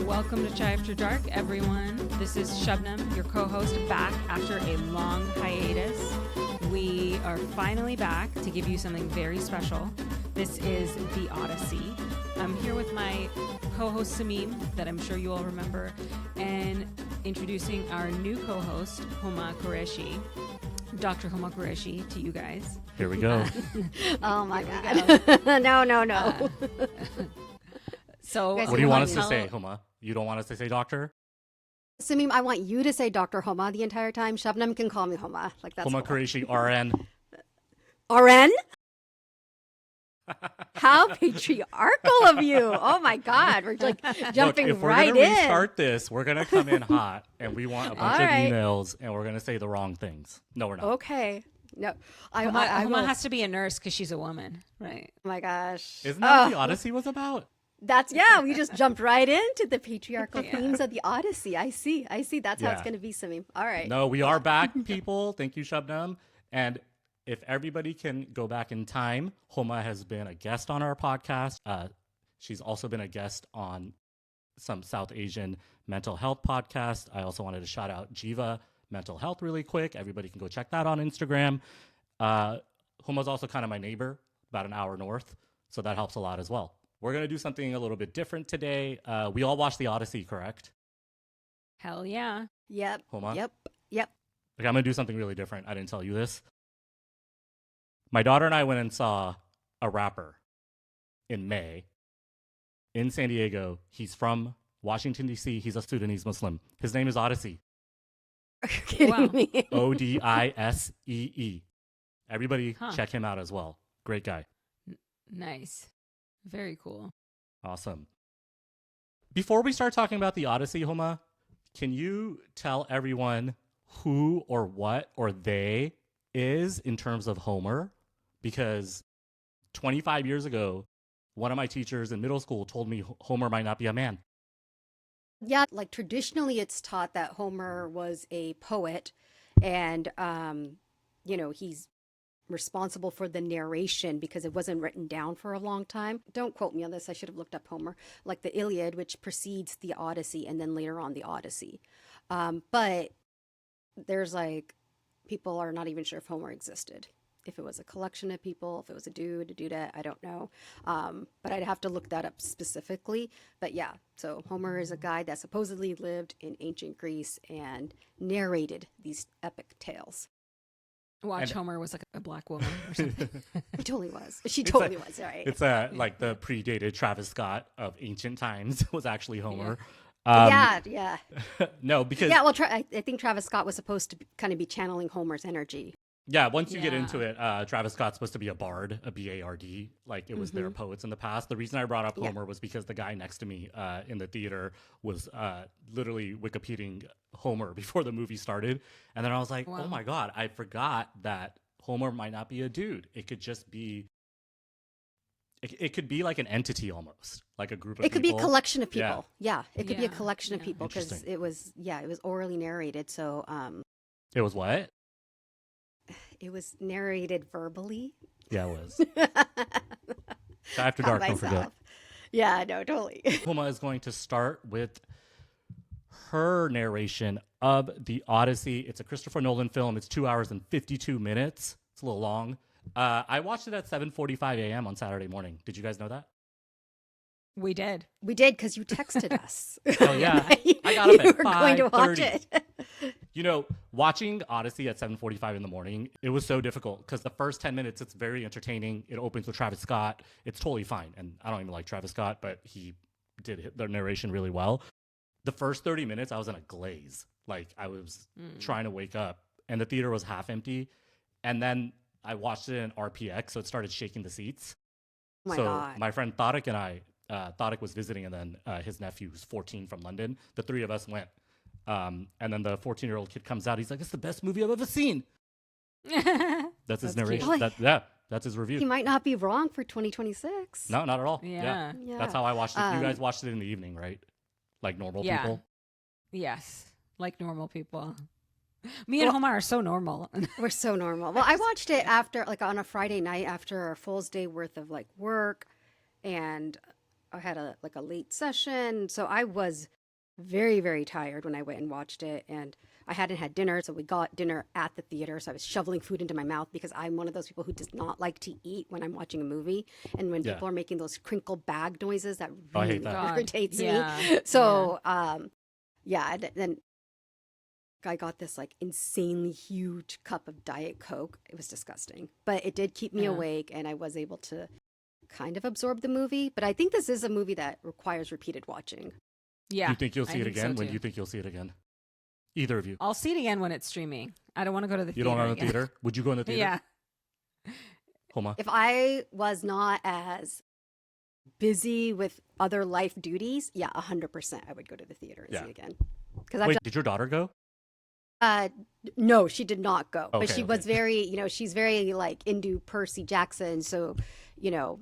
Welcome to Chai After Dark, everyone. This is Shubnam, your co-host, back after a long hiatus. We are finally back to give you something very special. This is the Odyssey. I'm here with my co-host Samim, that I'm sure you all remember, and introducing our new co-host, Homa Qureshi. Dr. Homa Qureshi to you guys. Here we go. Oh my God. No. So, what do you want us to say, Homa? You don't want us to say doctor? Samim, I want you to say Dr. Homa the entire time. Shabnam can call me Homa. Like that's Homa cool. Qureshi, RN. RN? How patriarchal of you. Oh my God. We're like jumping Look, if right we're going to in. restart this, we're going to come in hot, and we want a bunch All of right. emails, and we're going to say the wrong things. No, we're not. Okay. No. Homa has to be a nurse because she's a woman, right? Oh my gosh. Isn't that what the Odyssey was about? We just jumped right into the patriarchal themes of the Odyssey. I see. That's how it's going to be, Samim. All right. No, we are back, people. Thank you, Shubnam. And if everybody can go back in time, Homa has been a guest on our podcast. She's also been a guest on some South Asian mental health podcasts. I also wanted to shout out Jiva Mental Health really quick. Everybody can go check that on Instagram. Homa's also kind of my neighbor, about an hour north, so that helps a lot as well. We're going to do something a little bit different today. We all watched the Odyssey, correct? Hell yeah. Yep. Homa? Yep. Okay, I'm going to do something really different. I didn't tell you this. My daughter and I went and saw a rapper in May in San Diego. He's from Washington, D.C. He's a Sudanese Muslim. His name is Odyssey. Are you kidding me? Odissee. Everybody check him out as well. Great guy. Nice. Very cool. Awesome. Before we start talking about the Odyssey, Homa, can you tell everyone who or what or they is in terms of Homer? Because 25 years ago, one of my teachers in middle school told me Homer might not be a man. Yeah, like traditionally it's taught that Homer was a poet and, he's responsible for the narration because it wasn't written down for a long time. Don't quote me on this. I should have looked up Homer. Like the Iliad, which precedes the Odyssey and then later on the Odyssey. But there's people are not even sure if Homer existed. If it was a collection of people, if it was a dude, a dudette, I don't know. But I'd have to look that up specifically. But yeah, so Homer is a guy that supposedly lived in ancient Greece and narrated these epic tales. Homer was like a black woman or something. He totally was. She totally was, right? It's like the predated Travis Scott of ancient times was actually Homer. Yeah. No, because... Yeah, well, I think Travis Scott was supposed to kind of be channeling Homer's energy. Yeah, once you get into it, Travis Scott's supposed to be a bard, a B-A-R-D. Like, it was their poets in the past. The reason I brought up Homer was because the guy next to me in the theater was literally Wikipediaing Homer before the movie started. And then I was like, wow. Oh my God, I forgot that Homer might not be a dude. It could just be... It could be like an entity almost, like a group of people. It could be a collection of people. Yeah, it could be a collection of people because Interesting. it was orally narrated. So It was what? it was narrated verbally. Yeah, it was. After dark, don't forget. Yeah, no, totally. Homa is going to start with her narration of the Odyssey. It's a Christopher Nolan film. It's 2 hours and 52 minutes. It's a little long. I watched it at 7:45 a.m. on Saturday morning. Did you guys know that? We did because you texted us. Oh yeah, I got up at 5:30. You were going to watch it. Watching Odyssey at 7:45 in the morning, it was so difficult because the first 10 minutes, it's very entertaining. It opens with Travis Scott. It's totally fine. And I don't even like Travis Scott, but he did the narration really well. The first 30 minutes, I was in a glaze. Like, I was trying to wake up, and the theater was half empty. And then I watched it in RPX, so it started shaking the seats. Oh my so God. my friend Tariq and I, Tariq was visiting, and then his nephew, who's 14 from London, the three of us went. And then the 14-year-old kid comes out. He's like, "It's the best movie I've ever seen." That's his narration. That's his review. He might not be wrong for 2026. No, not at all. Yeah. That's how I watched it. You guys watched it in the evening, right? Like normal people? Yes, like normal people. Me and Homa are so normal. We're so normal. Well, I watched it after, on a Friday night after a full day worth of work, and I had a late session, so I was very, very tired when I went and watched it. And I hadn't had dinner, so we got dinner at the theater. So I was shoveling food into my mouth because I'm one of those people who does not like to eat when I'm watching a movie. And when people are making those crinkle bag noises, that I really hate that. irritates Yeah. me. So, and then I got this like insanely huge cup of Diet Coke. It was disgusting, but it did keep me awake, and I was able to kind of absorb the movie. But I think this is a movie that requires repeated watching. Yeah. You think you'll see I it think again? so, When too. do you think you'll see it again? Either of you. I'll see it again when it's streaming. I don't want to go to the You theater. don't know the again. theater? Would you go in the theater? Yeah. Homa. If I was not as busy with other life duties, 100% I would go to the theater and see it again. Because Wait, did your daughter go? no, she did not go, but Okay, she was very, she's very like into Percy Jackson. So,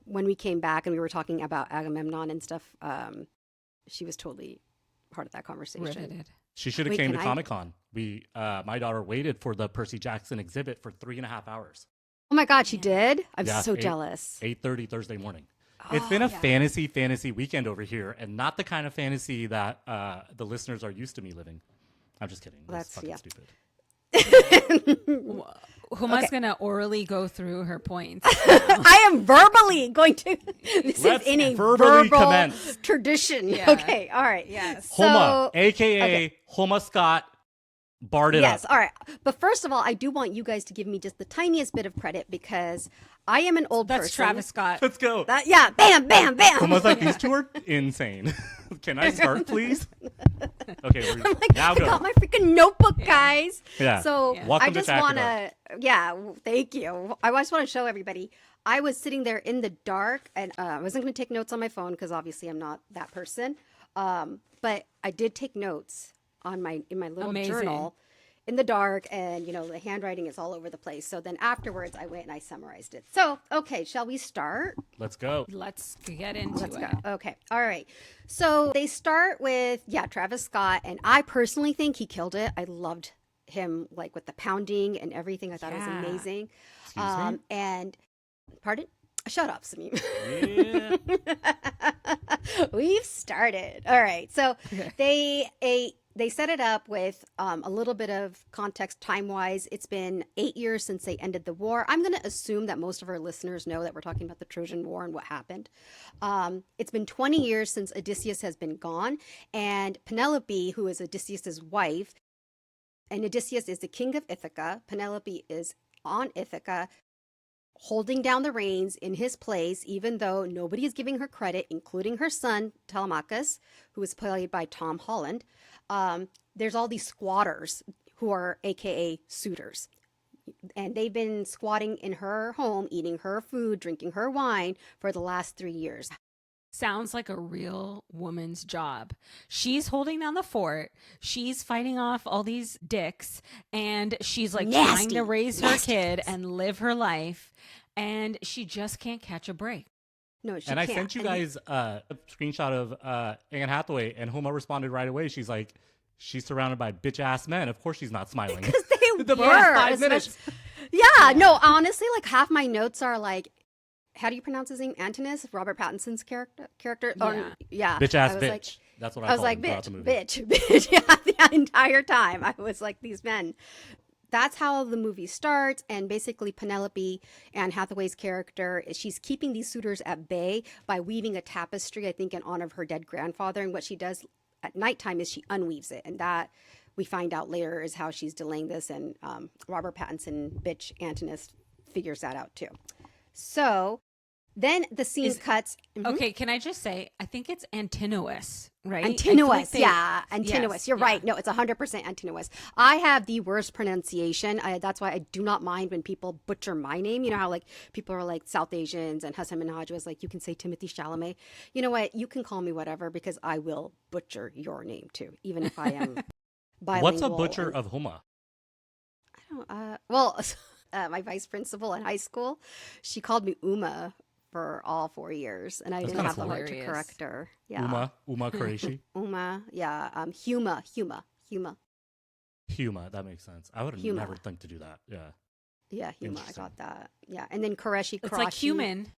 when we came back and we were talking about Agamemnon and stuff, she was totally part of that conversation. Riveted. She should have Wait, came to can I- Comic-Con. My daughter waited for the Percy Jackson exhibit for 3.5 hours. Oh my God, she did? I'm Yeah, so jealous. 8:30 Thursday morning. It's been a fantasy weekend over here, and not the kind of fantasy that the listeners are used to me living. I'm just kidding. That's fucking stupid. Huma's going to orally go through her points. I am verbally going to. This Let's is in a verbally verbal commence. tradition. Yeah. Okay, all right. Yes. Homa, So, a.k.a. Homa Scott, barred it yes, up. all right. But first of all, I do want you guys to give me just the tiniest bit of credit because I am an old That's person. Travis Scott. Let's go. Bam, bam, bam. Homa's like, these two are insane. Can I start, please? Okay, now I go. got my freaking notebook, guys. Yeah. So Welcome I to just After want Dark. to, thank you. I just want to show everybody. I was sitting there in the dark, and I wasn't going to take notes on my phone because obviously I'm not that person. But I did take notes in my little Amazing. journal in the dark, and the handwriting is all over the place. So then afterwards, I went and I summarized it. So okay, shall we start? Let's go. Let's get into Let's it. go. Okay. All right. So they start with, Travis Scott. And I personally think he killed it. I loved him, like with the pounding and everything. I thought it was Yeah. amazing. Excuse me? And, pardon? Shut up, Sameem. Yeah. We've started. All right. So they set it up with a little bit of context time-wise. It's been 8 years since they ended the war. I'm going to assume that most of our listeners know that we're talking about the Trojan War and what happened. It's been 20 years since Odysseus has been gone, and Penelope, who is Odysseus's wife, and Odysseus is the king of Ithaca. Penelope is on Ithaca, holding down the reins in his place, even though nobody is giving her credit, including her son, Telemachus, who is played by Tom Holland. There's all these squatters who are AKA suitors. And they've been squatting in her home, eating her food, drinking her wine for the last 3 years. Sounds like a real woman's job. She's holding down the fort. She's fighting off all these dicks, and she's like trying to raise her kid and live her life, and she just can't catch a break. No, she And can't. I sent you guys a screenshot of Anne Hathaway, and Homa responded right away. She's like, she's surrounded by bitch-ass men. Of course she's not smiling. They The were. first 5 minutes. Yeah, no, honestly, like half my notes are like, how do you pronounce his name? Antinous, Robert Pattinson's character. Yeah. Bitch-ass I was bitch. Like, That's what I I was called like, him throughout bitch, the movie. bitch. Yeah, the entire time. I was like, these men. That's how the movie starts. And basically, Penelope, Anne Hathaway's character, she's keeping these suitors at bay by weaving a tapestry, I think, in honor of her dead grandfather. And what she does at nighttime is she unweaves it. And that we find out later is how she's delaying this. And Robert Pattinson, bitch, Antinous, figures that out too. So then the scene cuts. Okay, can I just say, I think it's Antinous, right? Antinous, Antinous. Yes, You're yeah. right. No, it's 100% Antinous. I have the worst pronunciation. That's why I do not mind when people butcher my name. You know how like people are like South Asians, and Hassan Minhaj was like, you can say Timothy Chalamet. You know what? You can call me whatever because I will butcher your name too, even if I am bilingual. What's a butcher of Homa? I don't, my vice principal in high school, she called me Uma for all 4 years, and I That's didn't kinda have the cool. heart to correct her. Yeah. Uma Qureshi. Uma, yeah. Huma. Huma, that makes sense. I would have Huma. never think to do that. Yeah. Yeah, Huma. I Interesting. got that. Yeah, and then Koreshi. It's like human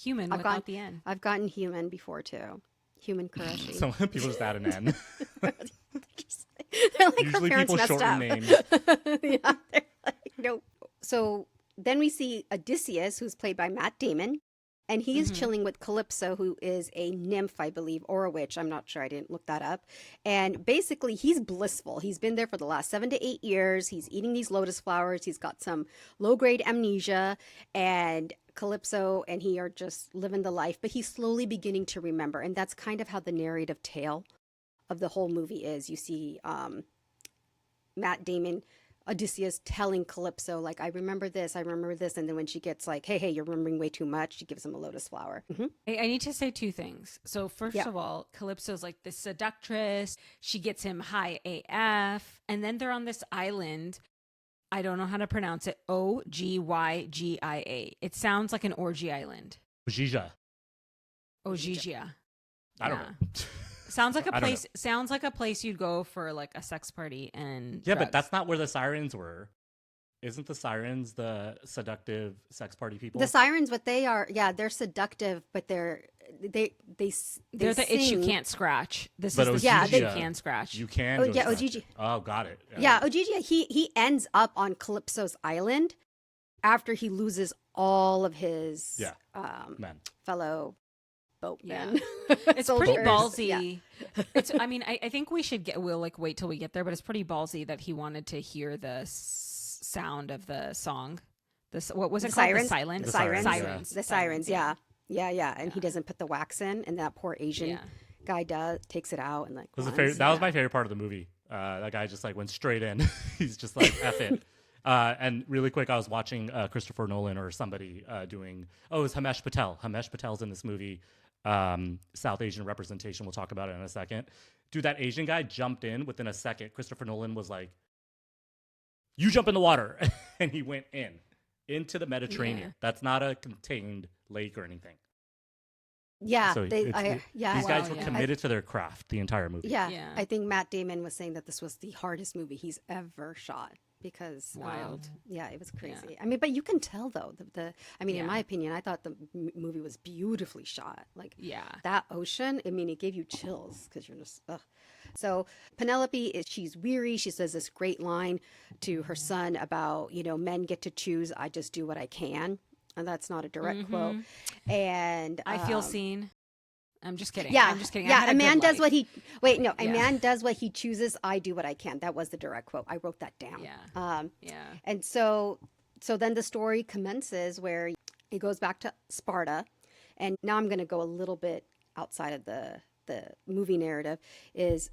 I've without gotten- the end. I've gotten human before too. Human Koreshi. So people just add an N. They're like, Usually her parents people messed shorten up. names. Yeah, they're like, no. So then we see Odysseus, who's played by Matt Damon, and he is chilling with Calypso, who is a nymph, I believe, or a witch. I'm not sure. I didn't look that up. And basically, he's blissful. He's been there for the last 7 to 8 years. He's eating these lotus flowers. He's got some low-grade amnesia, and Calypso and he are just living the life, but he's slowly beginning to remember. And that's kind of how the narrative tale of the whole movie is. You see Matt Damon, Odysseus, telling Calypso, like, I remember this, and then when she gets like, hey, you're remembering way too much, she gives him a lotus flower. I need to say two things. So first of all, Calypso's like this seductress. She gets him high AF, and then they're on this island. I don't know how to pronounce it. Ogyigia. It sounds like an orgy island. Ojija. Ogygia. I don't know. Sounds like a I don't place. Sounds like a place you'd go for like a sex party and Yeah, drugs. but that's not where the sirens were. Isn't the sirens the seductive sex party people? The sirens, what they are, yeah, they're seductive, but they're the itch you can't scratch. This But is the Ogygia, itch you can scratch. You can. Oh, go yeah, scratch Ogygia. it. Oh, got it. Yeah, Ogygia, he ends up on Calypso's island after he loses all of his Man. fellow boatmen. It's pretty Soldiers. ballsy. Yeah. I mean, I think we'll like wait till we get there, but it's pretty ballsy that he wanted to hear the sound of the song. What was it The called? sirens? The silence. The sirens. Sirens. The sirens, yeah. And he doesn't put the wax in, and that poor Asian guy takes it out and like. That was my favorite part of the movie. That guy just like went straight in. He's just like F it. And really quick, I was watching Christopher Nolan or somebody doing. Oh, it was Hamesh Patel. Hamesh Patel's in this movie. South Asian representation. We'll talk about it in a second. Dude, that Asian guy jumped in within a second. Christopher Nolan was like, "You jump in the water," and he went into the Mediterranean. Yeah. That's not a contained lake or anything. Yeah, So these guys were committed to their craft the entire movie. Yeah, Yeah. I think Matt Damon was saying that this was the hardest movie he's ever shot because Wild. it was crazy. I mean, but you can tell though in my opinion, I thought the movie was beautifully shot. Like that ocean. I mean, it gave you chills because you're just. Ugh. So Penelope she's weary. She says this great line to her son about men get to choose. I just do what I can. And that's not a direct quote. And I feel seen. I'm just kidding. Yeah, I'm just kidding. Yeah, a man does what he. Wait, no, a Yeah. man does what he chooses. I do what I can. That was the direct quote. I wrote that down. Yeah. And so then the story commences where it goes back to Sparta, and now I'm going to go a little bit outside of the movie narrative. Is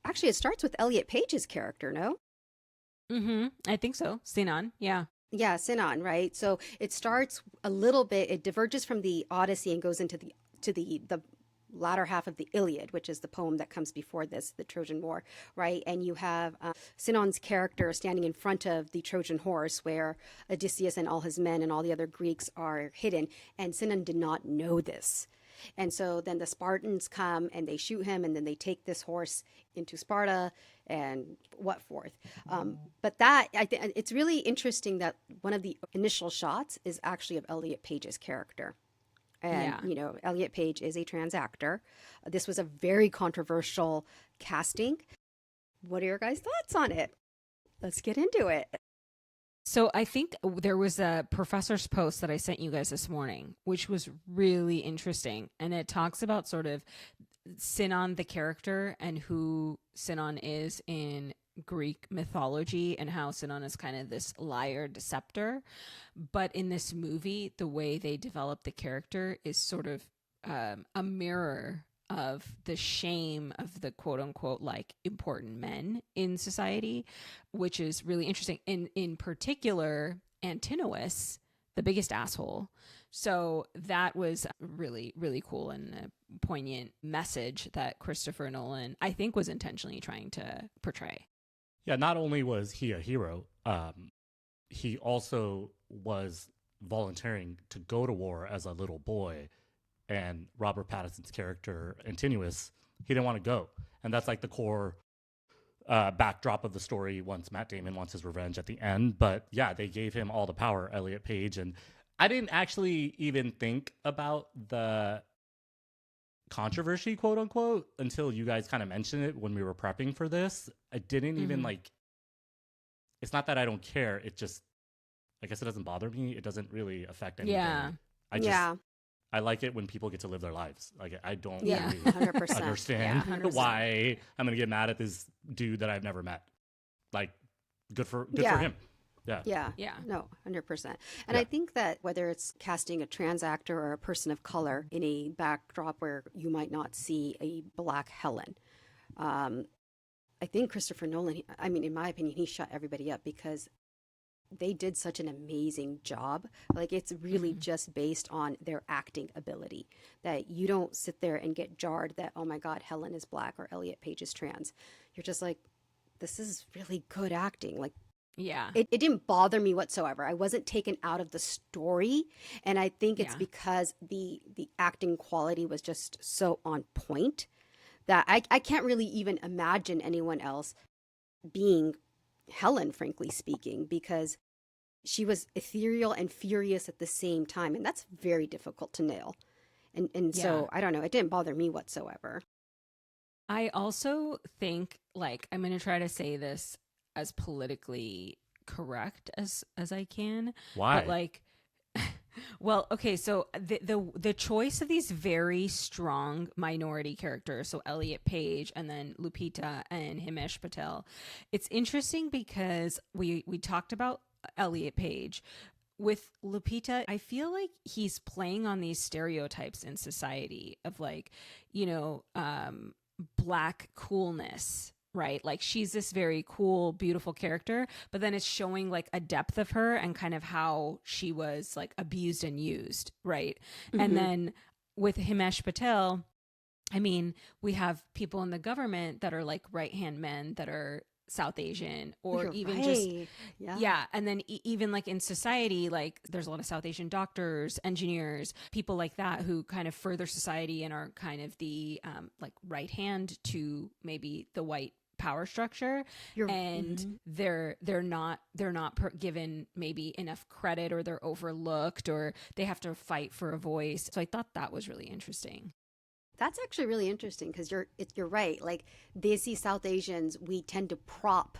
actually it starts with Elliot Page's character. No. I think so. Sinan. Yeah. Yeah, Sinan, right? So it starts a little bit, it diverges from the Odyssey and goes into the latter half of the Iliad, which is the poem that comes before this, the Trojan War, right? And you have Sinan's character standing in front of the Trojan horse where Odysseus and all his men and all the other Greeks are hidden. And Sinan did not know this. And so then the Spartans come and they shoot him, and then they take this horse into Sparta and what forth. But that I think it's really interesting that one of the initial shots is actually of Elliot Page's character. And, Elliot Page is a trans actor. This was a very controversial casting. What are your guys' thoughts on it? Let's get into it. So I think there was a professor's post that I sent you guys this morning, which was really interesting. And it talks about sort of Sinan, the character, and who Sinan is in Greek mythology, and how Sinan is kind of this liar, deceptor. But in this movie, the way they develop the character is sort of a mirror of the shame of the quote unquote like important men in society, which is really interesting. In particular, Antinous, the biggest asshole. So that was really, really cool and a poignant message that Christopher Nolan, I think, was intentionally trying to portray. Yeah, not only was he a hero, he also was volunteering to go to war as a little boy. And Robert Pattinson's character, Antinous, he didn't want to go. And that's like the core backdrop of the story once Matt Damon wants his revenge at the end. But yeah, they gave him all the power, Elliot Page. And I didn't actually even think about the controversy, quote unquote, until you guys kind of mentioned it when we were prepping for this. I didn't even like, it's not that I don't care. It just, I guess it doesn't bother me. It doesn't really affect anything. Yeah. I like it when people get to live their lives. Like, I don't Yeah, really 100%. understand 100%. why I'm going to get mad at this dude that I've never met. Like, good for him. Yeah. Yeah. No, 100%. And Yeah. I think that whether it's casting a trans actor or a person of color in a backdrop where you might not see a black Helen, I think Christopher Nolan, I mean, in my opinion, he shut everybody up because they did such an amazing job. Like, it's really just based on their acting ability, that you don't sit there and get jarred that, oh my God, Helen is black or Elliot Page is trans. You're just like, this is really good acting. Like, Yeah. it didn't bother me whatsoever. I wasn't taken out of the story. And I think it's Yeah. because the acting quality was just so on point that I can't really even imagine anyone else being Helen, frankly speaking, because she was ethereal and furious at the same time. And that's very difficult to nail. And so, I don't know, it didn't bother me whatsoever. I also think, like, I'm going to try to say this as politically correct as I can. Why? But like, well, okay, so the choice of these very strong minority characters, so Elliot Page and then Lupita and Himesh Patel, it's interesting because we talked about Elliot Page. With Lupita, I feel like he's playing on these stereotypes in society of, like, you know, black coolness, right? Like, she's this very cool, beautiful character, but then it's showing like a depth of her and kind of how she was like abused and used, right? And then with Himesh Patel, I mean, we have people in the government that are like right-hand men that are South Asian, or You're even right. just Yeah. and then even like in society, like there's a lot of South Asian doctors, engineers, people like that who kind of further society and are kind of the like right hand to maybe the white power structure. They're not given maybe enough credit, or they're overlooked, or they have to fight for a voice. So I thought that was really interesting. That's actually really interesting because you're right. Like, Desi South Asians, we tend to prop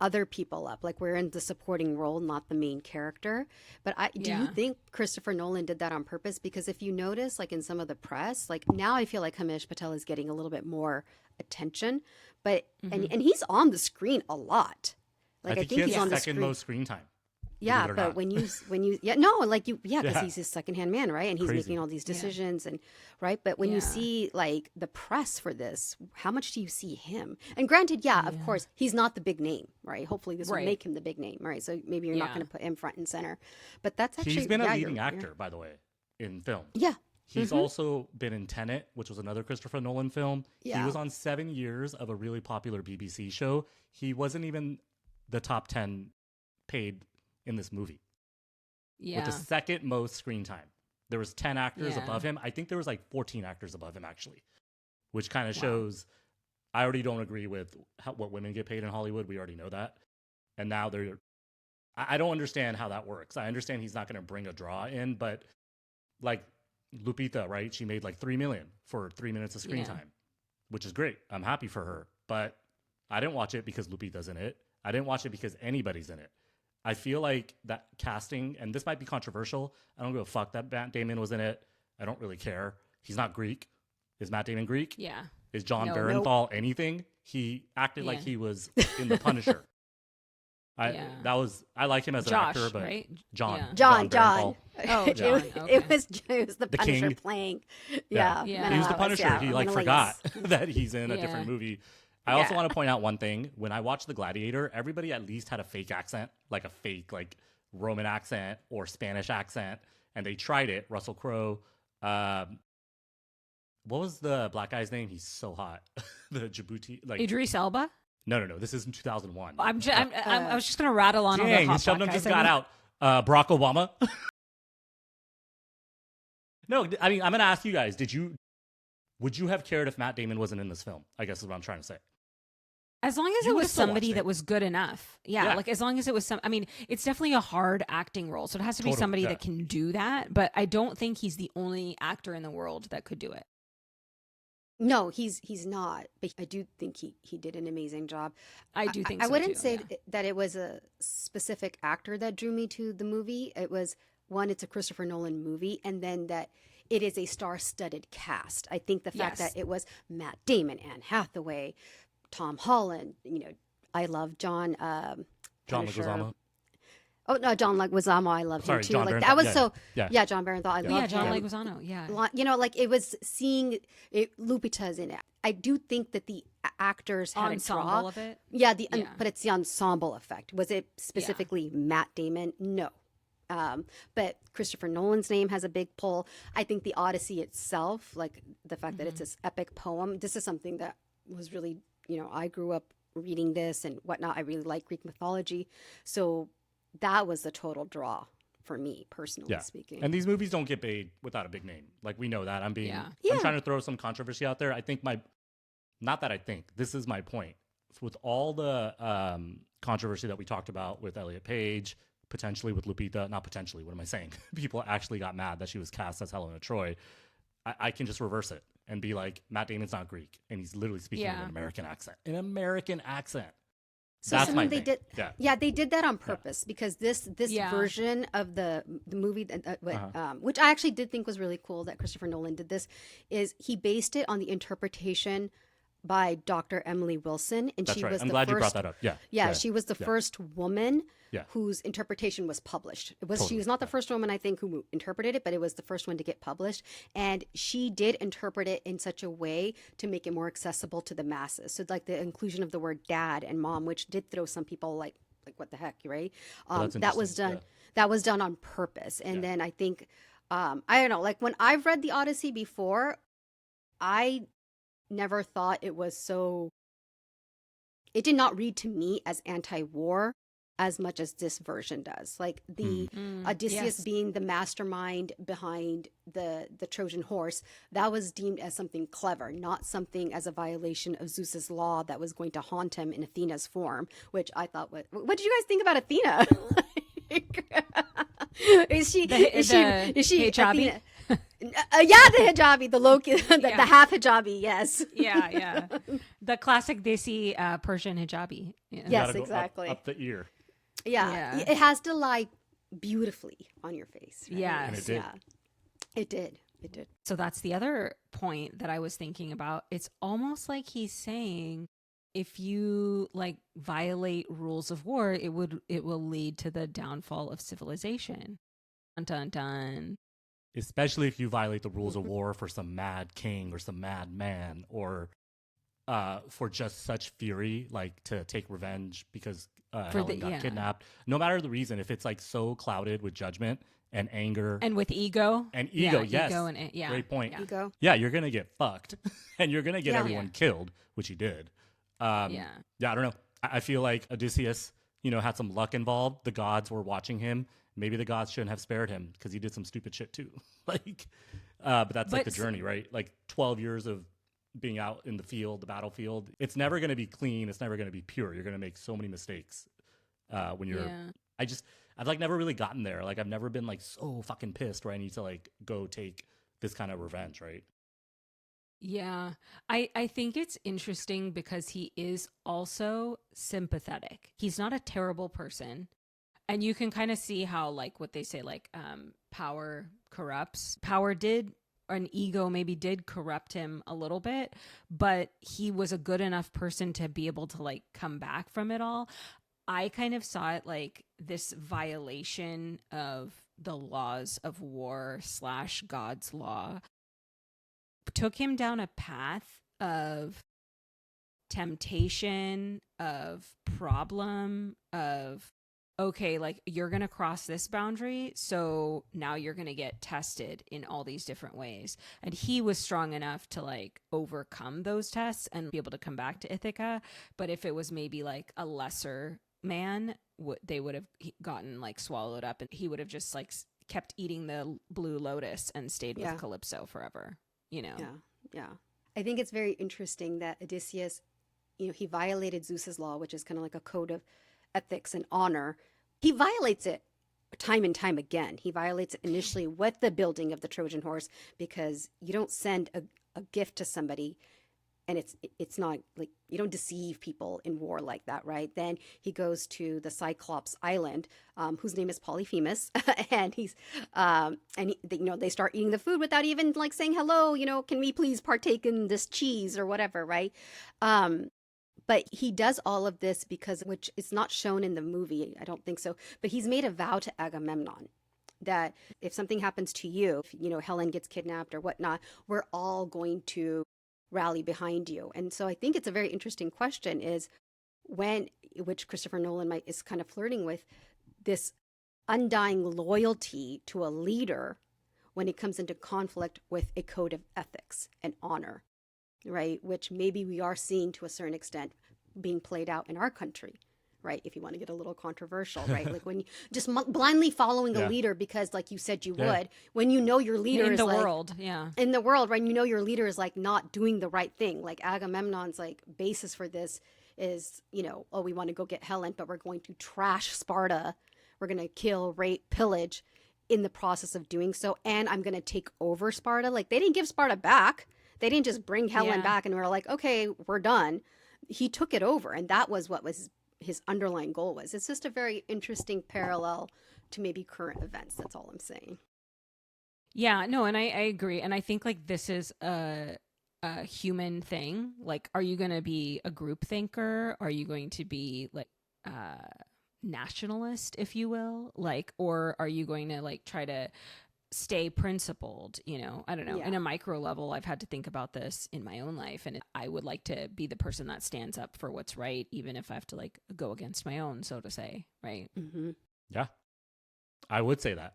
other people up. Like, we're in the supporting role, not the main character. But do you think Christopher Nolan did that on purpose? Because if you notice, like in some of the press, like now I feel like Himesh Patel is getting a little bit more attention, but and he's on the screen a lot. Like, I think he's he on has the the second screen. most screen time. Yeah, believe it or but not. when you because Yeah. he's his second hand man, right? And he's Crazy. making all these decisions and right. But when you see like the press for this, how much do you see him? And granted, of course, he's not the big name, right? Hopefully, this will make him the big name, right? So maybe you're not going to put him front and center. But that's actually He's been a leading you're- actor, by the way, in film. Yeah. He's also been in Tenet, which was another Christopher Nolan film. Yeah. He was on 7 years of a really popular BBC show. He wasn't even the top 10 paid in this movie. Yeah. With the second most screen time. There was 10 actors Yeah. above him. I think there was like 14 actors above him, actually, which kind of shows I already don't agree with what women get paid in Hollywood. We already know that. And now I don't understand how that works. I understand he's not going to bring a draw in, but like Lupita, right? She made like $3 million for 3 minutes of screen time, which is great. I'm happy for her, but I didn't watch it because Lupita's in it. I didn't watch it because anybody's in it. I feel like that casting, and this might be controversial. I don't give a fuck that Matt Damon was in it. I don't really care. He's not Greek. Is Matt Damon Greek? Yeah. Is John No. Barenthal anything? He acted like he was in The Punisher. I like him as an Josh, actor, but right? John. Yeah. John. Barenthal. Oh, It John. was- Okay. it was the Punisher king. playing. Yeah. Yeah. He was the Menelaus, Punisher. He like Menelaus. forgot that he's in a Yeah. different movie. I also Yeah. want to point out one thing. When I watched The Gladiator, everybody at least had a fake accent, like a fake like Roman accent or Spanish accent, and they tried it. Russell Crowe. What was the black guy's name? He's so hot. The Djibouti, like Idris Elba. no. This is in 2001. I was just gonna rattle on all the Dang, hot Sheldon black just guys. got out. Barack Obama. No, I mean, I'm gonna ask you guys. Would you have cared if Matt Damon wasn't in this film? I guess is what I'm trying to say. As long as You it would was still watch somebody it. that was good enough. Yeah, Yeah. like as long as it was I mean, it's definitely a hard acting role. So it has to be Totally, somebody yeah. that can do that. But I don't think he's the only actor in the world that could do it. No, he's not, but I do think he did an amazing job. I do think I so wouldn't too. say Yeah. that it was a specific actor that drew me to the movie. It was one, it's a Christopher Nolan movie, and then that it is a star-studded cast. I think the fact Yes. that it was Matt Damon, Anne Hathaway, Tom Holland, I love John John Punisher. Leguizamo. Oh no, John Leguizamo, I love him Sorry, too. John Like Barenthal. that was Yeah, so yeah. yeah, John Barenthal, I Yeah. love Yeah, John him. Leguizamo. Yeah. Like it was seeing it, Lupita's in it. I do think that the actors had Ensemble a draw. of it. Yeah, Yeah. but it's the ensemble effect. Was it specifically Matt Damon? No. But Christopher Nolan's name has a big pull. I think the Odyssey itself, like the fact that it's this epic poem, this is something that was really, I grew up reading this and whatnot. I really like Greek mythology. So that was the total draw for me, personally speaking. And these movies don't get made without a big name. Like, we know that. I'm Yeah. trying to throw some controversy out there. I think this is my point. With all the controversy that we talked about with Elliot Page, potentially with Lupita, not potentially, what am I saying? People actually got mad that she was cast as Helena Troy. I can just reverse it and be like, Matt Damon's not Greek, and he's literally speaking in an American accent. An American accent. So That's my they thing. did, they did that on purpose because this version of the movie, which I actually did think was really cool that Christopher Nolan did this, is he based it on the interpretation by Dr. Emily Wilson, and That's she right. was I'm the glad first. you brought that up. Yeah. She was the first woman Yeah. whose interpretation was published. She Totally. was not the first woman, I think, who interpreted it, but it was the first one to get published. And she did interpret it in such a way to make it more accessible to the masses. So like the inclusion of the word dad and mom, which did throw some people like what the heck, right? That's That was interesting. done. That was done on purpose. And then I think, I don't know, like when I've read the Odyssey before, I never thought it was so. It did not read to me as anti-war as much as this version does. Like the Odysseus being the mastermind behind the Trojan horse, that was deemed as something clever, not something as a violation of Zeus's law that was going to haunt him in Athena's form, which I thought what did you guys think about Athena? Is she hijabi? Athena? The hijabi, the Loki, the half hijabi, yes. Yeah. The classic Desi Persian hijabi. Yeah. You Yes, gotta go exactly. Up the ear. Yeah. It has to lie beautifully on your face. Right? Yes. And it did. Yeah. It did. So that's the other point that I was thinking about. It's almost like he's saying if you like violate rules of war, it will lead to the downfall of civilization. Dun dun dun. Especially if you violate the rules of war for some mad king or some mad man, or for just such fury, like to take revenge because Helen got kidnapped. No matter the reason, if it's like so clouded with judgment and anger And with ego. yes, Ego and great point. Ego. Yeah, you're gonna get fucked, and you're gonna get everyone killed, which he did. I don't know. I feel like Odysseus, had some luck involved. The gods were watching him. Maybe the gods shouldn't have spared him because he did some stupid shit too. But that's like the journey, right? Like 12 years of being out in the field, the battlefield. It's never going to be clean. It's never going to be pure. You're going to make so many mistakes when you're. Yeah. I've like never really gotten there. Like I've never been like so fucking pissed where I need to like go take this kind of revenge, right? Yeah. I think it's interesting because he is also sympathetic. He's not a terrible person. And you can kind of see how, like, what they say, like, power corrupts. Power did, or an ego maybe did corrupt him a little bit, but he was a good enough person to be able to, like, come back from it all. I kind of saw it like this violation of the laws of war / God's law took him down a path of temptation, of problem, of okay, like you're going to cross this boundary. So now you're going to get tested in all these different ways. And he was strong enough to like overcome those tests and be able to come back to Ithaca. But if it was maybe like a lesser man, they would have gotten like swallowed up and he would have just like kept eating the blue lotus and stayed with Calypso forever, Yeah. I think it's very interesting that Odysseus, he violated Zeus's law, which is kind of like a code of ethics and honor. He violates it time and time again. He violates it initially with the building of the Trojan horse because you don't send a gift to somebody, and it's not like, you don't deceive people in war like that, right? Then he goes to the Cyclops Island, whose name is Polyphemus, and they start eating the food without even like saying hello. Can we please partake in this cheese or whatever, right? But he does all of this which is not shown in the movie, I don't think so. But he's made a vow to Agamemnon that if something happens to you, if, Helen gets kidnapped or whatnot, we're all going to rally behind you. And so I think it's a very interesting question is which Christopher Nolan is kind of flirting with, this undying loyalty to a leader when it comes into conflict with a code of ethics and honor, right? Which maybe we are seeing to a certain extent being played out in our country, right? If you want to get a little controversial, right? Like when you just blindly following a leader because like you said you would, when your leader in is the like, world, yeah. In the world, right? Your leader is like not doing the right thing. Like Agamemnon's like basis for this is, we want to go get Helen, but we're going to trash Sparta. We're going to kill, rape, pillage in the process of doing so. And I'm going to take over Sparta. Like they didn't give Sparta back. They didn't just bring Helen back and we're like, okay, we're done. He took it over. And that was what was his underlying goal was. It's just a very interesting parallel to maybe current events. That's all I'm saying. Yeah, no, and I agree. And I think like this is a human thing. Like, are you going to be a group thinker? Are you going to be like nationalist, if you will? Like, or are you going to like try to stay principled? I don't know. Yeah. In a micro level, I've had to think about this in my own life, and I would like to be the person that stands up for what's right, even if I have to like go against my own, so to say, right? Mm-hmm. Yeah, I would say that.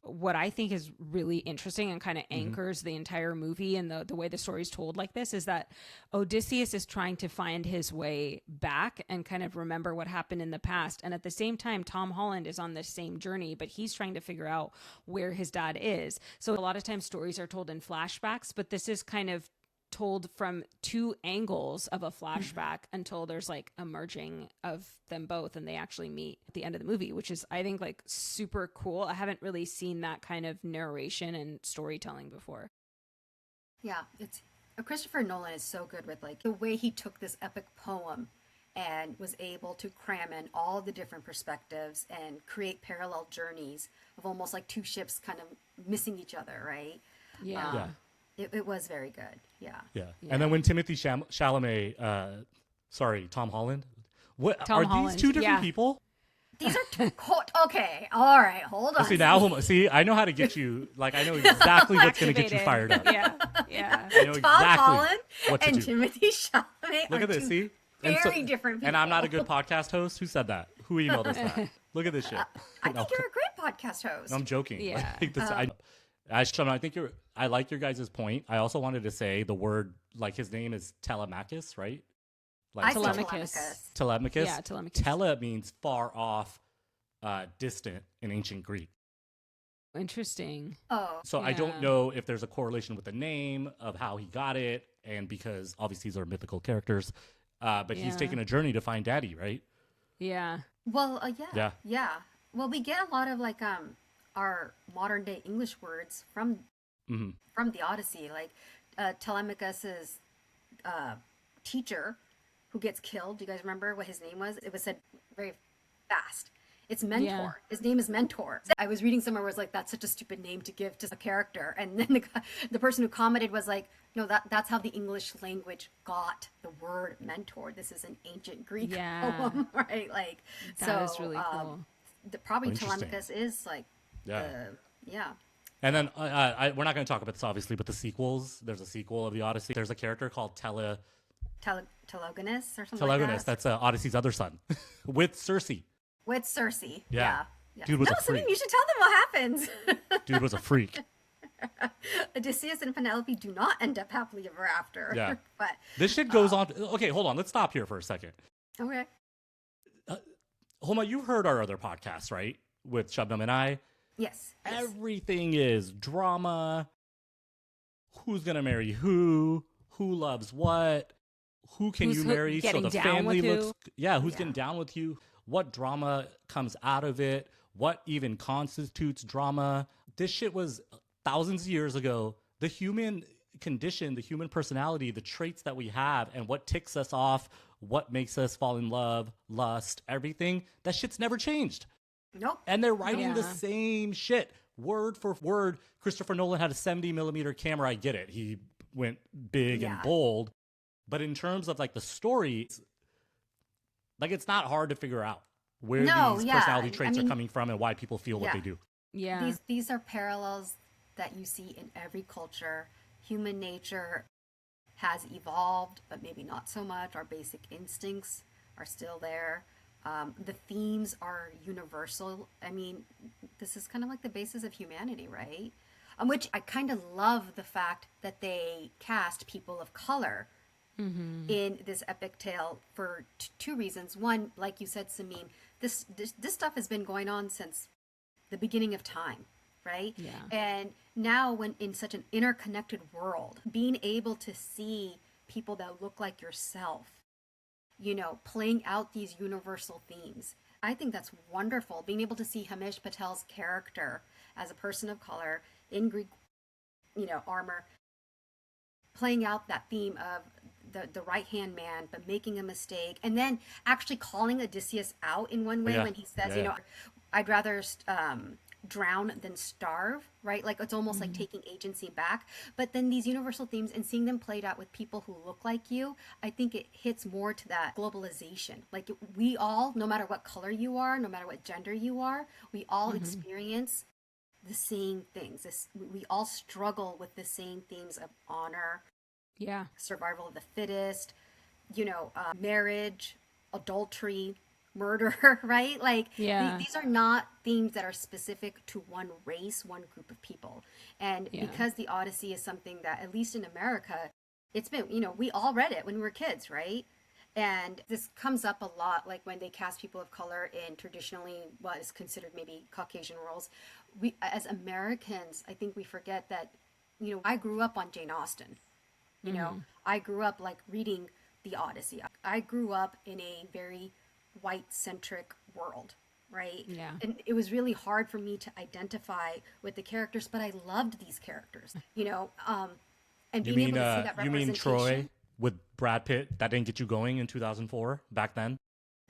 What I think is really interesting and kind of anchors the entire movie and the way the story is told like this is that Odysseus is trying to find his way back and kind of remember what happened in the past. And at the same time, Tom Holland is on this same journey, but he's trying to figure out where his dad is. So a lot of times stories are told in flashbacks, but this is kind of told from two angles of a flashback until there's like a merging of them both and they actually meet at the end of the movie, which is, I think, like super cool. I haven't really seen that kind of narration and storytelling before. Yeah, it's Christopher Nolan is so good with like the way he took this epic poem and was able to cram in all the different perspectives and create parallel journeys of almost like two ships kind of missing each other, right? Yeah. It was very good. Yeah. And then when Timothy Chalamet, Tom Holland, Tom are Holland, these two different people? These are two. Okay, all right, hold on. See, I know how to get you. Like, I know exactly what's going to get you fired up. Yeah. I know Tom exactly Holland what to and do. Timothy Chalamet. Look are at this. two See, very different people. And I'm not a good podcast host. Who said that? Who emailed us that? Look at this shit. I think you're a great podcast host. I'm joking. Yeah. I like your guys' point. I also wanted to say the word, like his name is Telemachus, right? Like Telemachus. Telemachus. Yeah, Telemachus. Tele means far off, distant in ancient Greek. Interesting. Oh. So I don't know if there's a correlation with the name of how he got it, and because obviously these are mythical characters, but he's taking a journey to find Daddy, right? Yeah. Well, yeah. Well, we get a lot of like our modern day English words from the Odyssey, like Telemachus's teacher who gets killed. Do you guys remember what his name was? It was said very fast. It's Mentor. Yeah. His name is Mentor. I was reading somewhere where it was like, that's such a stupid name to give to a character. And then the person who commented was like, no, that's how the English language got the word mentor. This is an ancient Greek poem, right? Like, that is really cool. Probably Telemachus is like, And then we're not going to talk about this obviously, but the sequels. There's a sequel of the Odyssey. There's a character called Telegonus or something Telegonus. Like that. That's Odyssey's other son, with Circe. With Circe. Yeah. Yeah. Dude was a freak. You should tell them what happens. Dude was a freak. Odysseus and Penelope do not end up happily ever after. Yeah. But this shit goes on. Okay, hold on. Let's stop here for a second. Okay. Homa, you've heard our other podcasts, right? With Shabnam and I. Yes. Everything is drama. Who's going to marry who? Who loves what? Who can you marry so the family looks... who's getting down with you? What drama comes out of it? What even constitutes drama? This shit was thousands of years ago. The human condition, the human personality, the traits that we have, and what ticks us off, what makes us fall in love, lust, everything, that shit's never changed. Nope. And they're writing Yeah. the same shit, word for word. Christopher Nolan had a 70 millimeter camera. I get it. He went big and Yeah. bold. But in terms of like the story, like it's not hard to figure out where No, these yeah. personality traits I are mean, coming from and why people feel what yeah. they do. Yeah. These are parallels that you see in every culture. Human nature has evolved, but maybe not so much. Our basic instincts are still there. The themes are universal. I mean, this is kind of like the basis of humanity, right? Which I kind of love the fact that they cast people of color in this epic tale for two reasons. One, like you said, Samim, this stuff has been going on since the beginning of time, right? Yeah. And now, when in such an interconnected world, being able to see people that look like yourself, you know, playing out these universal themes, I think that's wonderful. Being able to see Hamish Patel's character as a person of color in Greek, you know, armor, playing out that theme of the right-hand man, but making a mistake, and then actually calling Odysseus out in one way when he says, you know, I'd rather drown than starve, right? Like it's almost like taking agency back. But then these universal themes and seeing them played out with people who look like you, I think it hits more to that globalization. Like we all, no matter what color you are, no matter what gender you are, we all experience the same things. We all struggle with the same themes of honor, Yeah. survival of the fittest, you know, marriage, adultery, murder, right? Like Yeah. these are not themes that are specific to one race, one group of people. And because the Odyssey is something that, at least in America, it's been, you know, we all read it when we were kids, right? And this comes up a lot, like when they cast people of color in traditionally what is considered maybe Caucasian roles. We, as Americans, I think we forget that, you know, I grew up on Jane Austen. You know, I grew up like reading the Odyssey. I grew up in a very white-centric world, right? Yeah. And it was really hard for me to identify with the characters, but I loved these characters, you know, and You being mean able to see that you mean representation. Troy with Brad Pitt? That didn't get you going in 2004 back then?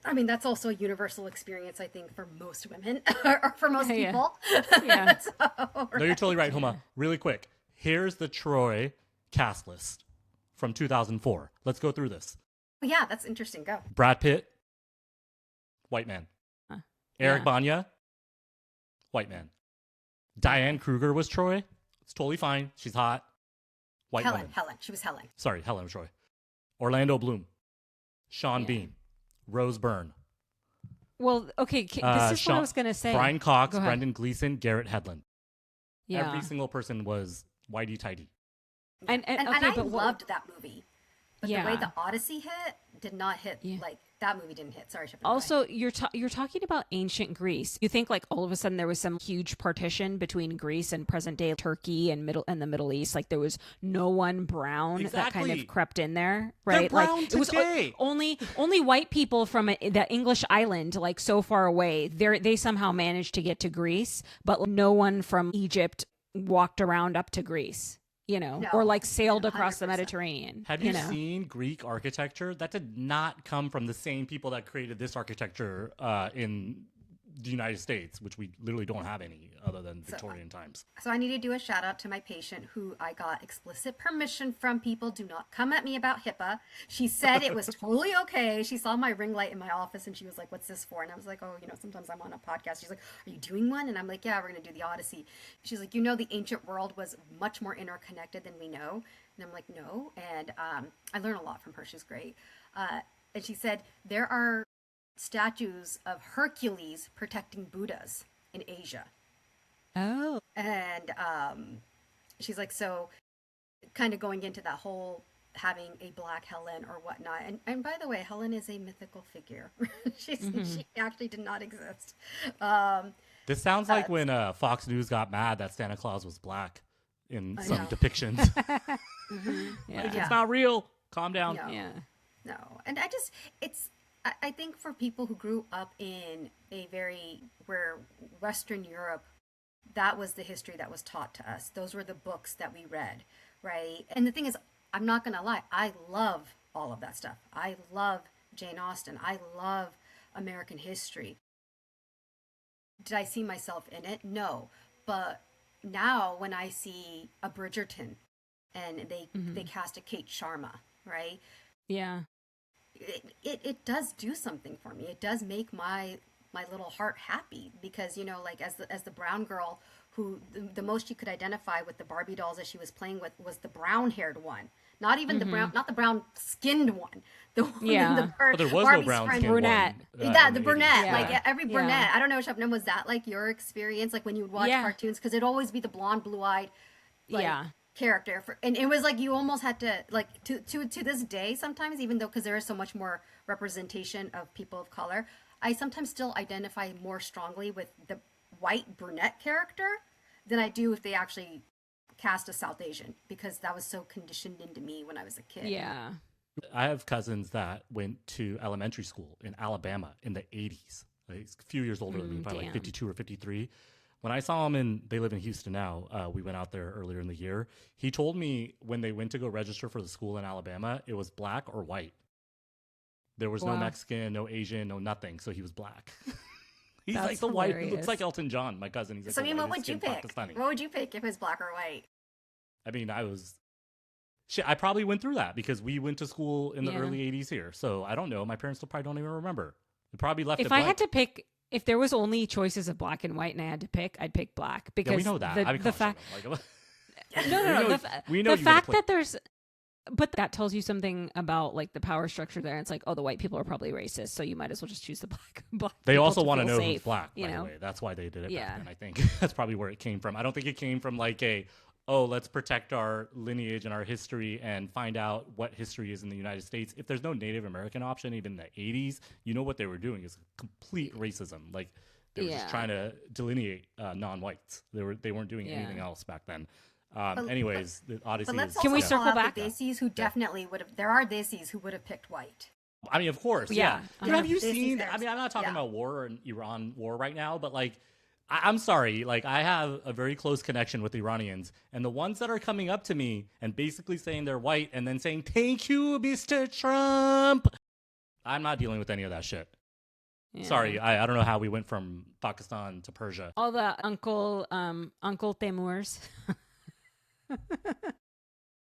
I mean, that's also a universal experience, I think, for most women or for most Yeah. people. Yeah. So, No, you're totally right, Homa. Really quick. Here's the Troy cast list from 2004. Let's go through this. yeah, that's interesting. Go. Brad Pitt, white man. Eric Yeah. Banya, white man. Diane Kruger was Troy. It's totally fine. She's hot. White woman. Helen. She was Helen. Sorry, Helen Troy. Orlando Bloom. Sean Bean. Rose Byrne. Well, okay. This is what I Sean- was going to say. Brian Cox, Go ahead. Brendan Gleeson, Garrett Hedlund. Yeah. Every single person was whitey tighty. And And okay, I but what- loved that movie. But the way Yeah. the Odyssey hit did not hit, Yeah. like, that movie didn't hit. Sorry, Shepard. go ahead. Also, you're talking about ancient Greece. You think like all of a sudden there was some huge partition between Greece and present day Turkey and the Middle East. Like there was no one brown that kind Exactly. of crept in there, They're right? brown like it was today. only white people from the English island, like so far away. They somehow managed to get to Greece, but no one from Egypt walked around up to Greece. You know, No, or like sailed across the 100%. Mediterranean. Have you know? seen Greek architecture? That did not come from the same people that created this architecture in the United States, which we literally don't have any other than Victorian times. So I need to do a shout out to my patient who I got explicit permission from. People, do not come at me about HIPAA. She said it was totally okay. She saw my ring light in my office and she was like, what's this for? And I was like, oh, you know, sometimes I'm on a podcast. She's like, are you doing one? And I'm like, yeah, we're going to do the Odyssey. She's like, you know, the ancient world was much more interconnected than we know. And I'm like, no. And I learned a lot from her. She's great. And she said, there are statues of Hercules protecting Buddhas in Asia. Oh, And she's like, so kind of going into that whole having a black Helen or whatnot. And by the way, Helen is a mythical figure. She actually did not exist. This sounds like when Fox News got mad that Santa Claus was black in some know. depictions. yeah. It's not real. Calm down. No. Yeah. No. And I think for people who grew up in where Western Europe, that was the history that was taught to us. Those were the books that we read, right? And the thing is, I'm not gonna lie, I love all of that stuff. I love Jane Austen. I love American history. Did I see myself in it? No. But now when I see a Bridgerton and they cast a Kate Sharma, right? Yeah. It does do something for me. It does make my little heart happy, because, you know, like as the brown girl who the most you could identify with the Barbie dolls that she was playing with was the brown-haired one. Not even the brown, not the brown-skinned one. The one in the But there was Barbie's no brown-skinned brunette. one. Yeah, in the 80s. brunette. Yeah. Like every brunette. Yeah. I don't know, Shabnam, was that like your experience? Like when you would watch cartoons? Because it'd always be the blonde, blue-eyed character. And it was like you almost had to, like, to this day sometimes, even though, because there is so much more representation of people of color, I sometimes still identify more strongly with the white brunette character than I do if they actually cast a South Asian, because that was so conditioned into me when I was a kid. Yeah. I have cousins that went to elementary school in Alabama in the 80s. Like, he's a few years older than me, probably like 52 or 53. When I saw him they live in Houston now. We went out there earlier in the year. He told me when they went to go register for the school in Alabama, it was black or white. There was no Mexican, no Asian, no nothing. So he was black. He's That's like the hilarious. white. He looks like Elton John, my cousin. He's like, So, I mean, what would you whitest-skinned pick? Pakistani. What would you pick if it was black or white? I mean, I probably went through that because we went to school in the early 80s here. So I don't know. My parents still probably don't even remember. They probably left it If I blank. had to pick, if there was only choices of black and white and I had to pick, I'd pick black, because Yeah, we know that. the fact no, we know the fact that there's, but that tells you something about like the power structure there. It's like, oh, the white people are probably racist, so you might as well just choose the black. They people also want to feel know safe, who's black. you By know? the way, that's why they did it Yeah. back then. I think that's probably where it came from. I don't think it came from like let's protect our lineage and our history and find out what history is in the United States. If there's no Native American option, even in the 80s, you know what they were doing is complete racism. Like they were just trying to delineate non-whites. They weren't doing anything else back then. Anyways, the Odyssey. But let's Can we also circle call out back? the Desis who definitely would have. There are Desis who would have picked white. I mean, of course, Yeah. You know, have you This is seen? theirs. I mean, I'm not talking Yeah. about war and Iran war right now, but like, I'm sorry, like I have a very close connection with Iranians, and the ones that are coming up to me and basically saying they're white and then saying "Thank you, Mr. Trump," I'm not dealing with any of that shit. Yeah. Sorry, I don't know how we went from Pakistan to Persia. All the Uncle Temurs.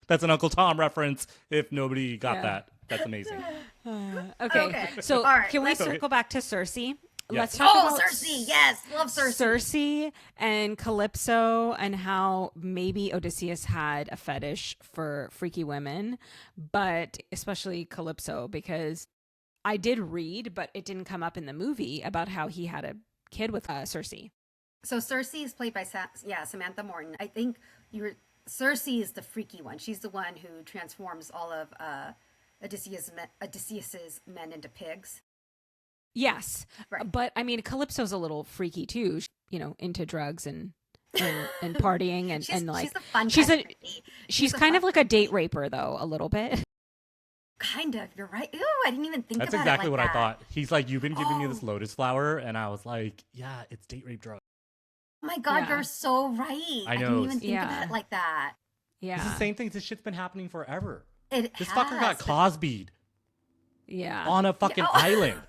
That's an Uncle Tom reference. If nobody got Yeah. that, that's amazing. Okay. So All right, can we let's- circle back to Cersei? Yes. Let's talk Oh, about Cersei! Yes, love Cersei. Cersei and Calypso, and how maybe Odysseus had a fetish for freaky women, but especially Calypso, because I did read, but it didn't come up in the movie, about how he had a kid with Cersei. So Cersei is played by Samantha Morton. I think Cersei is the freaky one. She's the one who transforms all of Odysseus's men into pigs. Yes, Right. but I mean, Calypso's a little freaky too. You know, into drugs and partying and like she's the fun she's kind a of freaky. she's the kind fun- of like a date raper though, a little bit. Kind of. You're right. Ooh, I didn't even think That's about exactly it like what that. I thought. He's like, "You've been giving me this Oh. lotus flower," and I was like, "Yeah, it's date rape drug." Oh my God, Yeah. you're so right. I I know. didn't even think Yeah. about it like that. Yeah, It's the same thing. This shit's been happening forever. This Has. fucker got Cosby'd yeah, on a fucking oh. island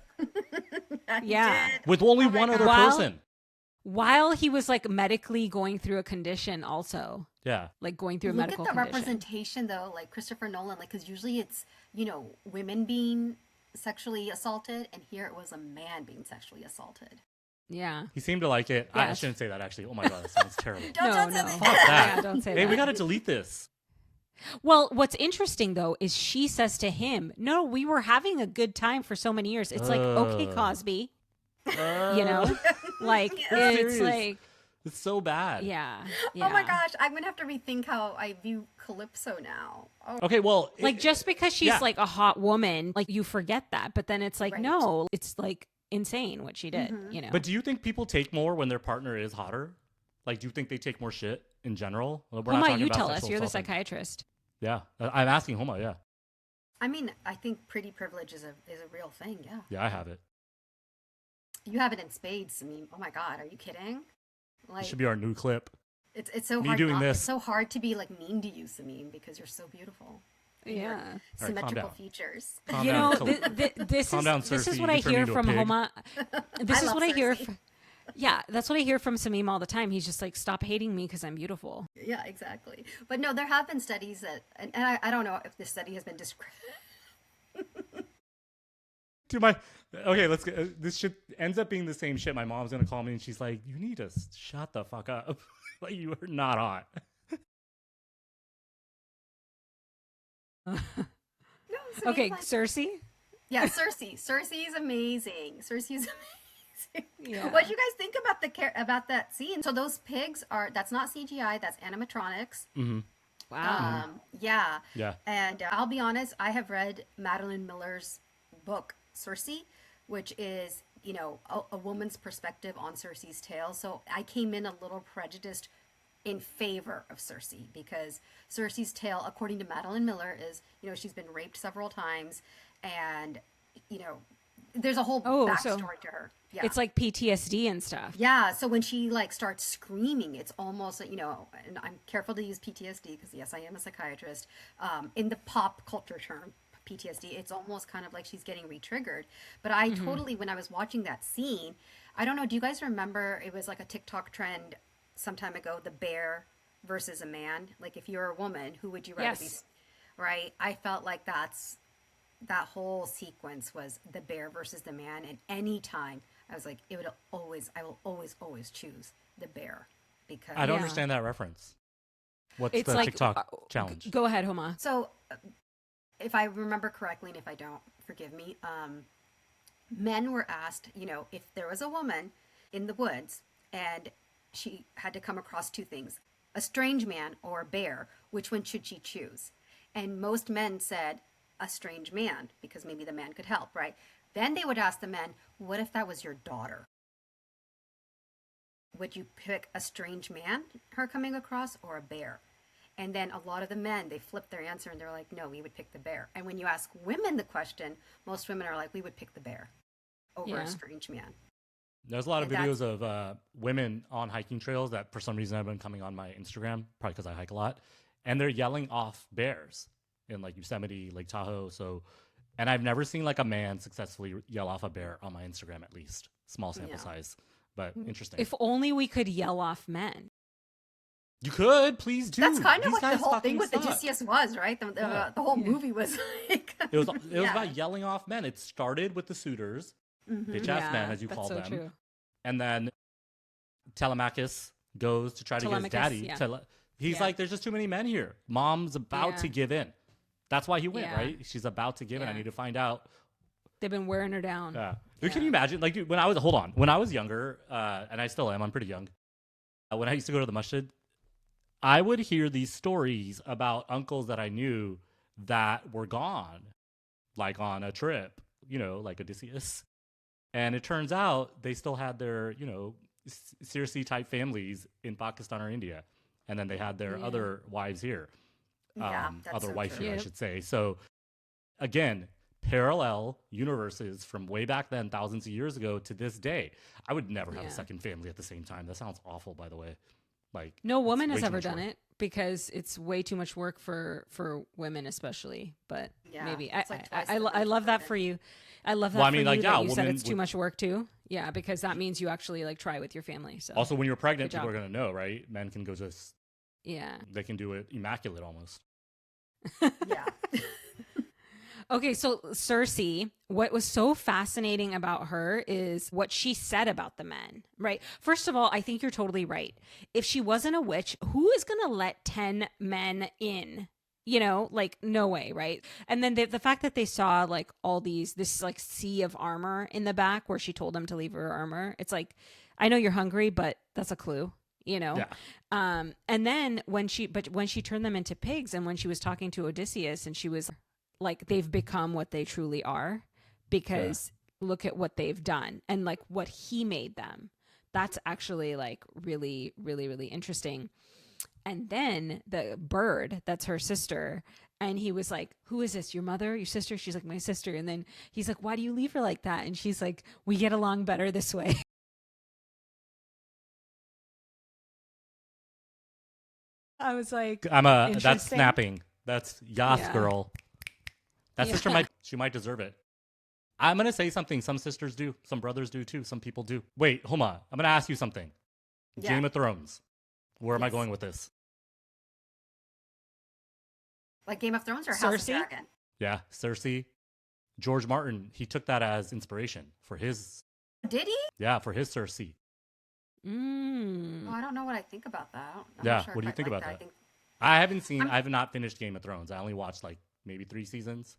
He Yeah. did. with only Oh my one other God. person. While he was like medically going through a condition, also Yeah. like going through a Look medical at the condition. representation though, like Christopher Nolan, like, because usually it's, you know, women being sexually assaulted, and here it was a man being sexually assaulted. Yeah. He seemed to like it. I Yes. shouldn't say that, actually. Oh my God, that sounds terrible. Don't No, say no. that. Fuck that. Yeah, don't say Hey, that. we got to delete this. Well, what's interesting though is she says to him, "No, we were having a good time for so many years." It's like, okay, Cosby, you know, like I'm it's serious. like, It's so bad. yeah, Oh my yeah. gosh, I'm gonna have to rethink how I view Calypso now. Oh, Okay, well, Like just because she's yeah. like a hot woman, like you forget that, but then it's like, Right. no, it's like insane what she did, you know. but do you think people take more when their partner is hotter? Like, do you think they take more shit in general? We're not Homa, talking you about tell us. sexual You're the assault. psychiatrist. Yeah, I'm asking Homa. Yeah, I mean, I think pretty privilege is a real thing. Yeah, yeah, I have it. you have it in spades. I mean, oh my God, are you kidding? It Like, should be our new clip. It's so Me hard. doing It's this. so hard to be like mean to you, Samim, because you're so beautiful. And your Yeah. All right, calm symmetrical down. features. Calm You down, know, Khal- this Calm is down, this is Cersei. what You I turned hear into a from pig. Homa. This I is love what I hear. Cersei. Yeah, that's what I hear from Samim all the time. He's just like, stop hating me because I'm beautiful. Yeah, exactly. But no, there have been studies that, and I don't know if this study has been discredited. To my okay, let's get this shit ends up being the same shit. My mom's gonna call me and she's like, "You need to shut the fuck up. Like you are not hot." No, Okay, like, Cersei. yeah, Cersei. Cersei is amazing. Cersei is amazing. Yeah. What do you guys think about about that scene? So those pigs that's not CGI, that's animatronics. Wow. Yeah. Yeah. And I'll be honest, I have read Madeline Miller's book, Circe, which is, a woman's perspective on Circe's tale. So I came in a little prejudiced in favor of Circe because Circe's tale, according to Madeline Miller, is, she's been raped several times and, there's a whole backstory to her. Yeah. It's like PTSD and stuff. Yeah, so when she starts screaming, it's almost and I'm careful to use PTSD because yes, I am a psychiatrist. In the pop culture term, PTSD, it's almost kind of like she's getting re-triggered. But I totally, when I was watching that scene, I don't know, do you guys remember it was like a TikTok trend some time ago, the bear versus a man? Like if you're a woman, who would you rather be? Right? I felt like that whole sequence was the bear versus the man, and any time I was like, I will always choose the bear because I don't understand that reference. What's It's the like, TikTok challenge? Go ahead, Homa. So, if I remember correctly, and if I don't, forgive me, men were asked, if there was a woman in the woods and she had to come across two things, a strange man or a bear, which one should she choose? And most men said a strange man because maybe the man could help, right? Then they would ask the men, what if that was your daughter? Would you pick a strange man, her coming across, or a bear? And then a lot of the men, they flip their answer and they're like, no, we would pick the bear. And when you ask women the question, most women are like, we would pick the bear over a strange man. There's a lot of And videos of women on hiking trails that for some reason have been coming on my Instagram, probably because I hike a lot, and they're yelling off bears in like Yosemite, Lake Tahoe. So, and I've never seen like a man successfully yell off a bear on my Instagram, at least. Small sample size, but interesting. If only we could yell off men. You could, please do. That's kind of These what the guys whole thing fucking with suck. Odysseus was, right? The whole movie was like... It was about yelling off men. It started with the suitors, bitch ass men, as you that's call so them. True. And then Telemachus goes to try to get his daddy. Yeah. He's like, there's just too many men here. Mom's about to give in. That's why he went, right? She's about to give in. I need to find out. They've been wearing her down. Yeah. Can you imagine? Like, dude, when I was younger, and I still am, I'm pretty young. When I used to go to the masjid, I would hear these stories about uncles that I knew that were gone, like on a trip, like Odysseus. And it turns out they still had their, Circe type families in Pakistan or India. And then they had their other wives here. Other wife here, I should say. So again, parallel universes from way back then, thousands of years ago to this day. I would never have a second family at the same time. That sounds awful, by the way. Like no woman has ever done it because it's way too much work for women, especially. But maybe I love that for you. I love that for you. That you said it's too much work too. Yeah, because that means you actually like try with your family. So also, when you're pregnant, people are gonna know, right? Men can go just they can do it immaculate almost. Yeah. Okay, so Circe, what was so fascinating about her is what she said about the men, right? First of all, I think you're totally right. If she wasn't a witch, who is going to let 10 men in? Like no way, right? And then the fact that they saw like all this like sea of armor in the back where she told them to leave her armor. It's like, I know you're hungry, but that's a clue. Yeah. And then when she turned them into pigs and when she was talking to Odysseus and she was like, they've become what they truly are because look at what they've done and like what he made them. That's actually like really, really, really interesting. And then the bird, that's her sister. And he was like, who is this? Your mother? Your sister? She's like, my sister. And then he's like, why do you leave her like that? And she's like, we get along better this way. I was like, That's interesting. snapping. That's Yas Yeah. girl. That sister Yeah. might deserve it. I'm gonna say something. Some sisters do. Some brothers do too. Some people do. Wait, hold on. I'm gonna ask you something. Yeah. Game of Thrones. Where am I Yes. going with this? Like Game of Thrones or House of Cersei? Dragon? Yeah, Cersei. George Martin. He took that as inspiration for his. Did he? Yeah, for his Cersei. Mm. Oh, I don't know what I think about that. I'm Yeah, not sure what do you if I think like about that? I think I have not finished Game of Thrones. I only watched like maybe 3 seasons.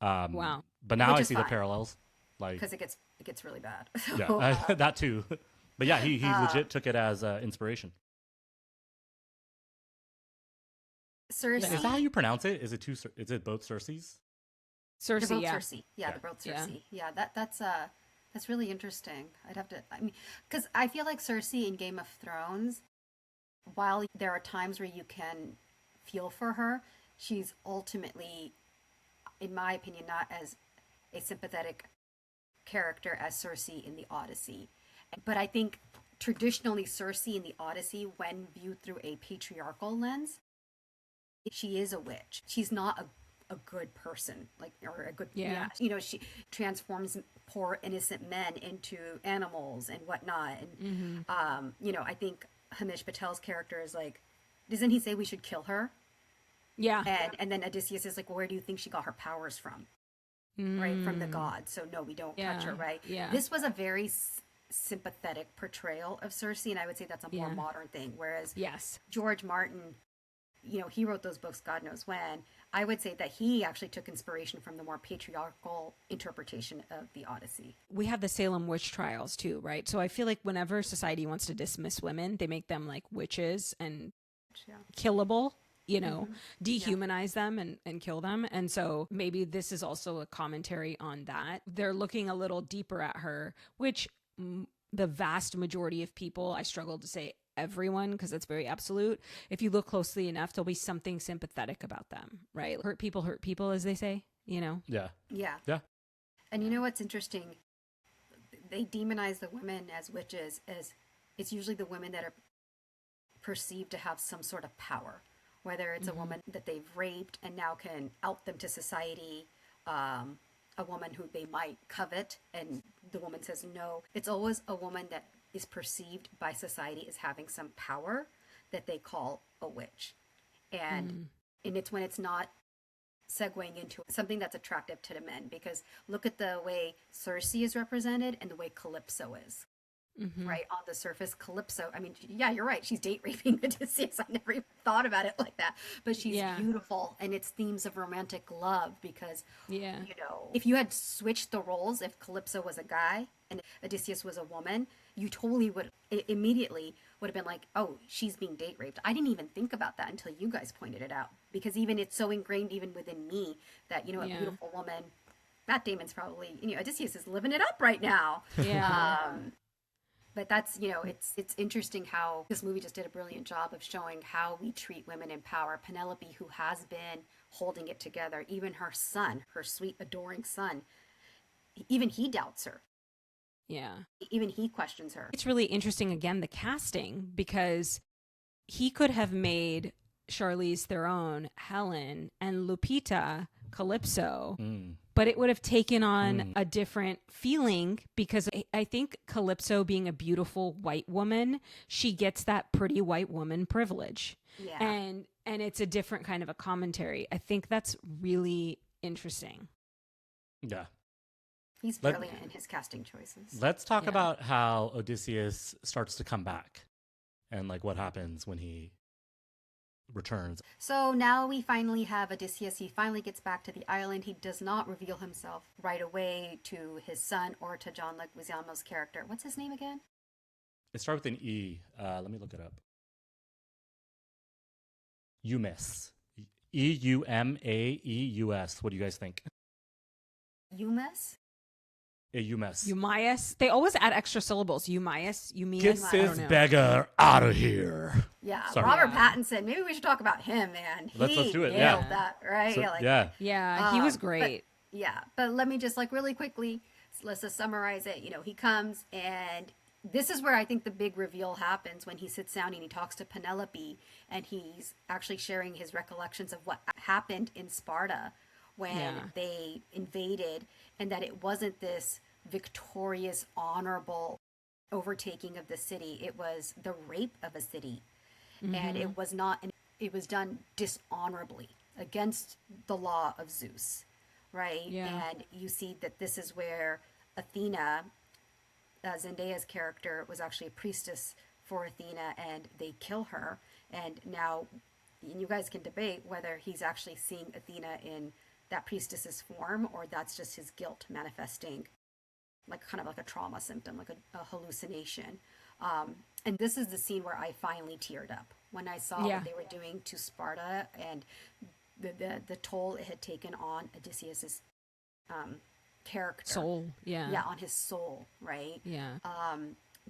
Wow. But now Which I is see the fine. parallels. Like, because it gets really bad. yeah, So, that too. But yeah, he legit took it as inspiration. Cersei. Is that how you pronounce it? Is it both Cerseis? They're Cersei, both yeah. Cersei. Yeah, they're both Yeah. Cersei. Yeah, that's really interesting. I'd have to. I mean, because I feel like Cersei in Game of Thrones, while there are times where you can feel for her, she's ultimately, in my opinion, not as a sympathetic character as Cersei in the Odyssey. But I think traditionally Cersei in the Odyssey, when viewed through a patriarchal lens, she is a witch. She's not a good person, like, or a good, Yeah. you know, she transforms poor innocent men into animals and whatnot. And, you know, I think Hamish Patel's character is like, doesn't he say we should kill her? Yeah. And then Odysseus is like, well, where do you think she got her powers from? Right, from the gods. So no, we don't touch her, Yeah, right? yeah. This was a very sympathetic portrayal of Cersei, and I would say that's a more Yeah. modern thing. Whereas Yes. George Martin, you know, he wrote those books God knows when. I would say that he actually took inspiration from the more patriarchal interpretation of the Odyssey. We have the Salem witch trials too, right? So I feel like whenever society wants to dismiss women, they make them like witches and Yeah. killable, you know, dehumanize them and kill them. And so maybe this is also a commentary on that. They're looking a little deeper at her, which the vast majority of people, I struggle to say everyone because it's very absolute. If you look closely enough, there'll be something sympathetic about them, right? Hurt people, as they say, you know? Yeah. Yeah. Yeah. And you know what's interesting? They demonize the women as witches as it's usually the women that are perceived to have some sort of power, whether it's a woman that they've raped and now can out them to society, a woman who they might covet and the woman says no. It's always a woman that is perceived by society as having some power that they call a witch. And it's when it's not segueing into something that's attractive to the men, because look at the way Cersei is represented and the way Calypso is. Right, on the surface, Calypso, I mean, yeah, you're right, she's date raping Odysseus. I never even thought about it like that, but she's beautiful, and it's themes of romantic love, because you know, if you had switched the roles, if Calypso was a guy and Odysseus was a woman, you totally would immediately would have been like, oh, she's being date raped. I didn't even think about that until you guys pointed it out, because even it's so ingrained even within me that, you know, a beautiful woman, Matt Damon's probably, you know, Odysseus is living it up right now. But that's, you know, it's interesting how this movie just did a brilliant job of showing how we treat women in power. Penelope, who has been holding it together, even her son, her sweet, adoring son, even he doubts her. Yeah. Even he questions her. It's really interesting, again, the casting, because he could have made Charlize Theron Helen and Lupita Calypso, but it would have taken on a different feeling, because I think Calypso, being a beautiful white woman, she gets that pretty white woman privilege. Yeah. And it's a different kind of a commentary. I think that's really interesting. Yeah. He's brilliant in his casting choices. Let's talk about how Odysseus starts to come back and like what happens when he returns. So now we finally have Odysseus. He finally gets back to the island. He does not reveal himself right away to his son or to John Leguizamo's character. What's his name again? It starts with an E. Let me look it up. Eumaeus. Eumaeus. What do you guys think? Eumaeus? Eumaeus. Eumaeus. They always add extra syllables. Eumaeus. Get this beggar out of here. Yeah, Sorry. Robert Pattinson. Maybe we should talk about him, man. Let's do it. Nailed Yeah. that, right? So, Yeah, he was great. But let me just like really quickly, let's just summarize it. You know, he comes and this is where I think the big reveal happens when he sits down and he talks to Penelope, and he's actually sharing his recollections of what happened in Sparta when they invaded, and that it wasn't this victorious, honorable overtaking of the city. It was the rape of a city. And it was not, it was done dishonorably against the law of Zeus, right? And you see that this is where Athena, Zendaya's character, was actually a priestess for Athena, and they kill her. And now you guys can debate whether he's actually seeing Athena in that priestess's form, or that's just his guilt manifesting, like kind of like a trauma symptom, like a hallucination. And this is the scene where I finally teared up when I saw what they were doing to Sparta and the toll it had taken on Odysseus's character. Soul, Yeah, on his soul, right? Yeah.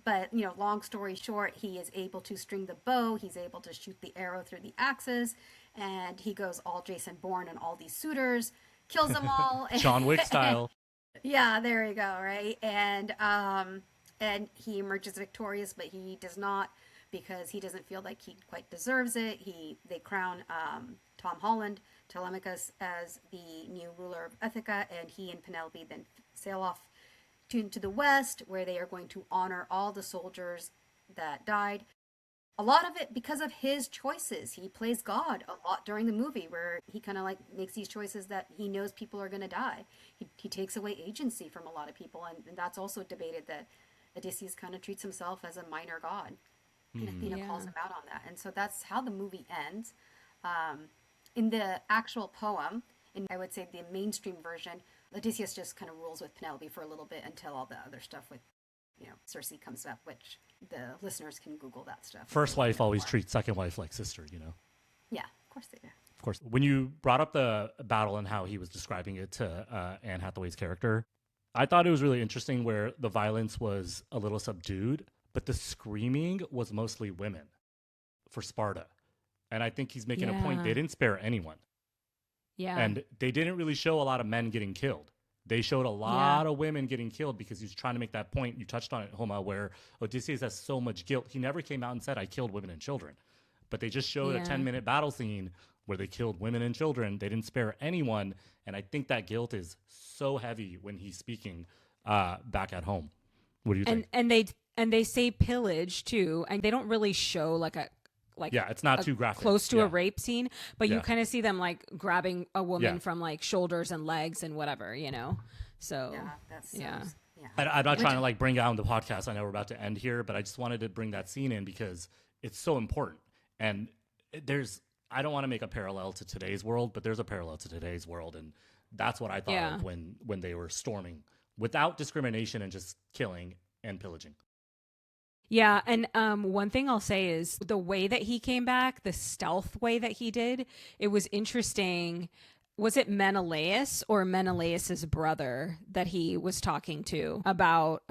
But, you know, long story short, he is able to string the bow, he's able to shoot the arrow through the axes, and he goes all Jason Bourne and all these suitors, kills them all. John Wick style. Yeah, there you go, right? And he emerges victorious, but he does not, because he doesn't feel like he quite deserves it. They crown Tom Holland, Telemachus, as the new ruler of Ithaca, and he and Penelope then sail off to the west, where they are going to honor all the soldiers that died. A lot of it because of his choices. He plays God a lot during the movie, where he kind of like makes these choices that he knows people are going to die. He takes away agency from a lot of people, and that's also debated, that Odysseus kind of treats himself as a minor god. And Athena calls him out on that. And so that's how the movie ends. In the actual poem, and I would say the mainstream version, Odysseus just kind of rules with Penelope for a little bit until all the other stuff with, you know, Circe comes up, which the listeners can Google that stuff. First wife always treats second wife like sister, you know? Yeah, of course they do. Of course. When you brought up the battle and how he was describing it to Anne Hathaway's character, I thought it was really interesting where the violence was a little subdued, but the screaming was mostly women for Sparta. And I think he's making a point. They didn't spare anyone. Yeah. And they didn't really show a lot of men getting killed. They showed a lot of women getting killed, because he's trying to make that point. You touched on it, Homa, where Odysseus has so much guilt. He never came out and said, I killed women and children. But they just showed a 10-minute battle scene where they killed women and children. They didn't spare anyone. And I think that guilt is so heavy when he's speaking back at home. What do you think? And they say pillage too, and they don't really show it's not too graphic, close to a rape scene, but you kind of see them like grabbing a woman from like shoulders and legs and whatever, you know. So I'm not trying to like bring down the podcast. I know we're about to end here, but I just wanted to bring that scene in because it's so important. And I don't want to make a parallel to today's world, but there's a parallel to today's world, and that's what I thought of when they were storming without discrimination and just killing and pillaging. Yeah, and one thing I'll say is the way that he came back, the stealth way that he did, it was interesting. Was it Menelaus or Menelaus's brother that he was talking to about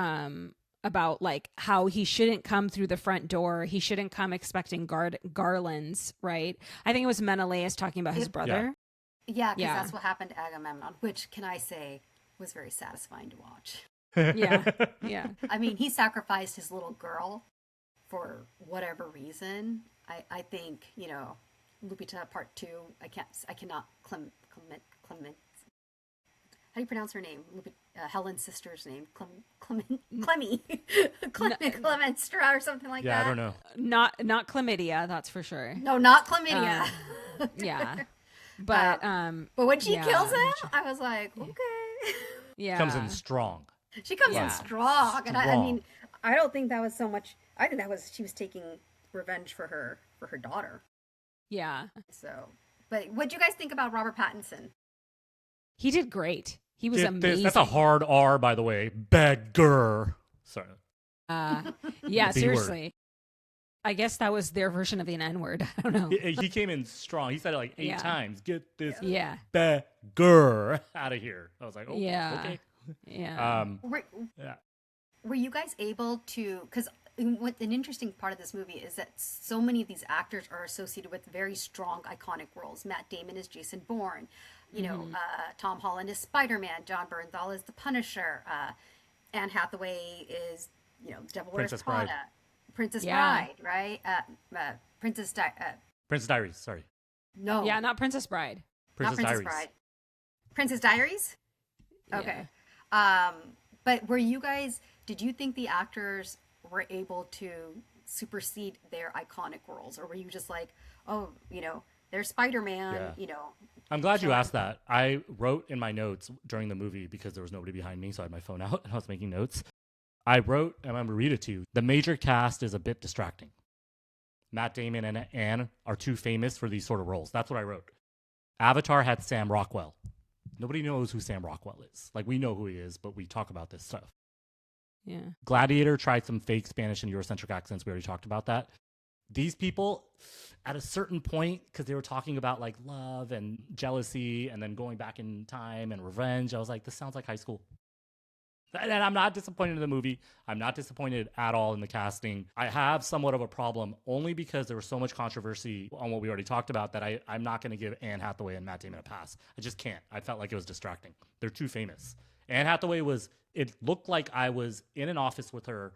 like how he shouldn't come through the front door? He shouldn't come expecting garlands, right? I think it was Menelaus talking about his brother. Yeah, because that's what happened to Agamemnon, which, can I say, was very satisfying to watch. Yeah. I mean, he sacrificed his little girl for whatever reason. I think, you know, Lupita Part 2, I cannot Clement. How do you pronounce her name? Helen's sister's name, Clemmy Clemenstra or something like that. Yeah, I don't know. Not chlamydia, that's for sure. No, not chlamydia. Yeah. But when she kills him, I was like, okay. Yeah. Comes in strong. She comes in strong. And I mean, I don't think that was so much. I think that was, she was taking revenge for her daughter. Yeah. So, but what'd you guys think about Robert Pattinson? He did great. He was amazing. That's a hard R, by the way. Beggar. Sorry. Yeah, seriously. Word. I guess that was their version of an N-word. I don't know. He came in strong. He said it like 8 times. Get this beggar out of here. I was like, oh, okay. Yeah. Were you guys able to, because what an interesting part of this movie is that so many of these actors are associated with very strong, iconic roles. Matt Damon is Jason Bourne. You know, Tom Holland is Spider-Man. John Bernthal is the Punisher. Anne Hathaway is Devil Wears Princess Prada, Bride. Princess Yeah. Bride, right? Princess Diaries. Sorry, No, Yeah, not Princess Bride. not Princess Princess Diaries. Bride. Princess Diaries. Okay. Yeah. But did you think the actors were able to supersede their iconic roles, or were you just like, oh, they're Spider-Man, Yeah. I'm glad you chilling? asked that. I wrote in my notes during the movie because there was nobody behind me, so I had my phone out and I was making notes. I wrote, and I'm going to read it to you. The major cast is a bit distracting. Matt Damon and Anne are too famous for these sort of roles. That's what I wrote. Avatar had Sam Rockwell. Nobody knows who Sam Rockwell is. Like, we know who he is, but we talk about this stuff. Yeah. Gladiator tried some fake Spanish and Eurocentric accents. We already talked about that. These people, at a certain point, because they were talking about like love and jealousy and then going back in time and revenge, I was like, this sounds like high school. And I'm not disappointed in the movie. I'm not disappointed at all in the casting. I have somewhat of a problem only because there was so much controversy on what we already talked about that I'm not going to give Anne Hathaway and Matt Damon a pass. I just can't. I felt like it was distracting. They're too famous. Anne Hathaway it looked like I was in an office with her.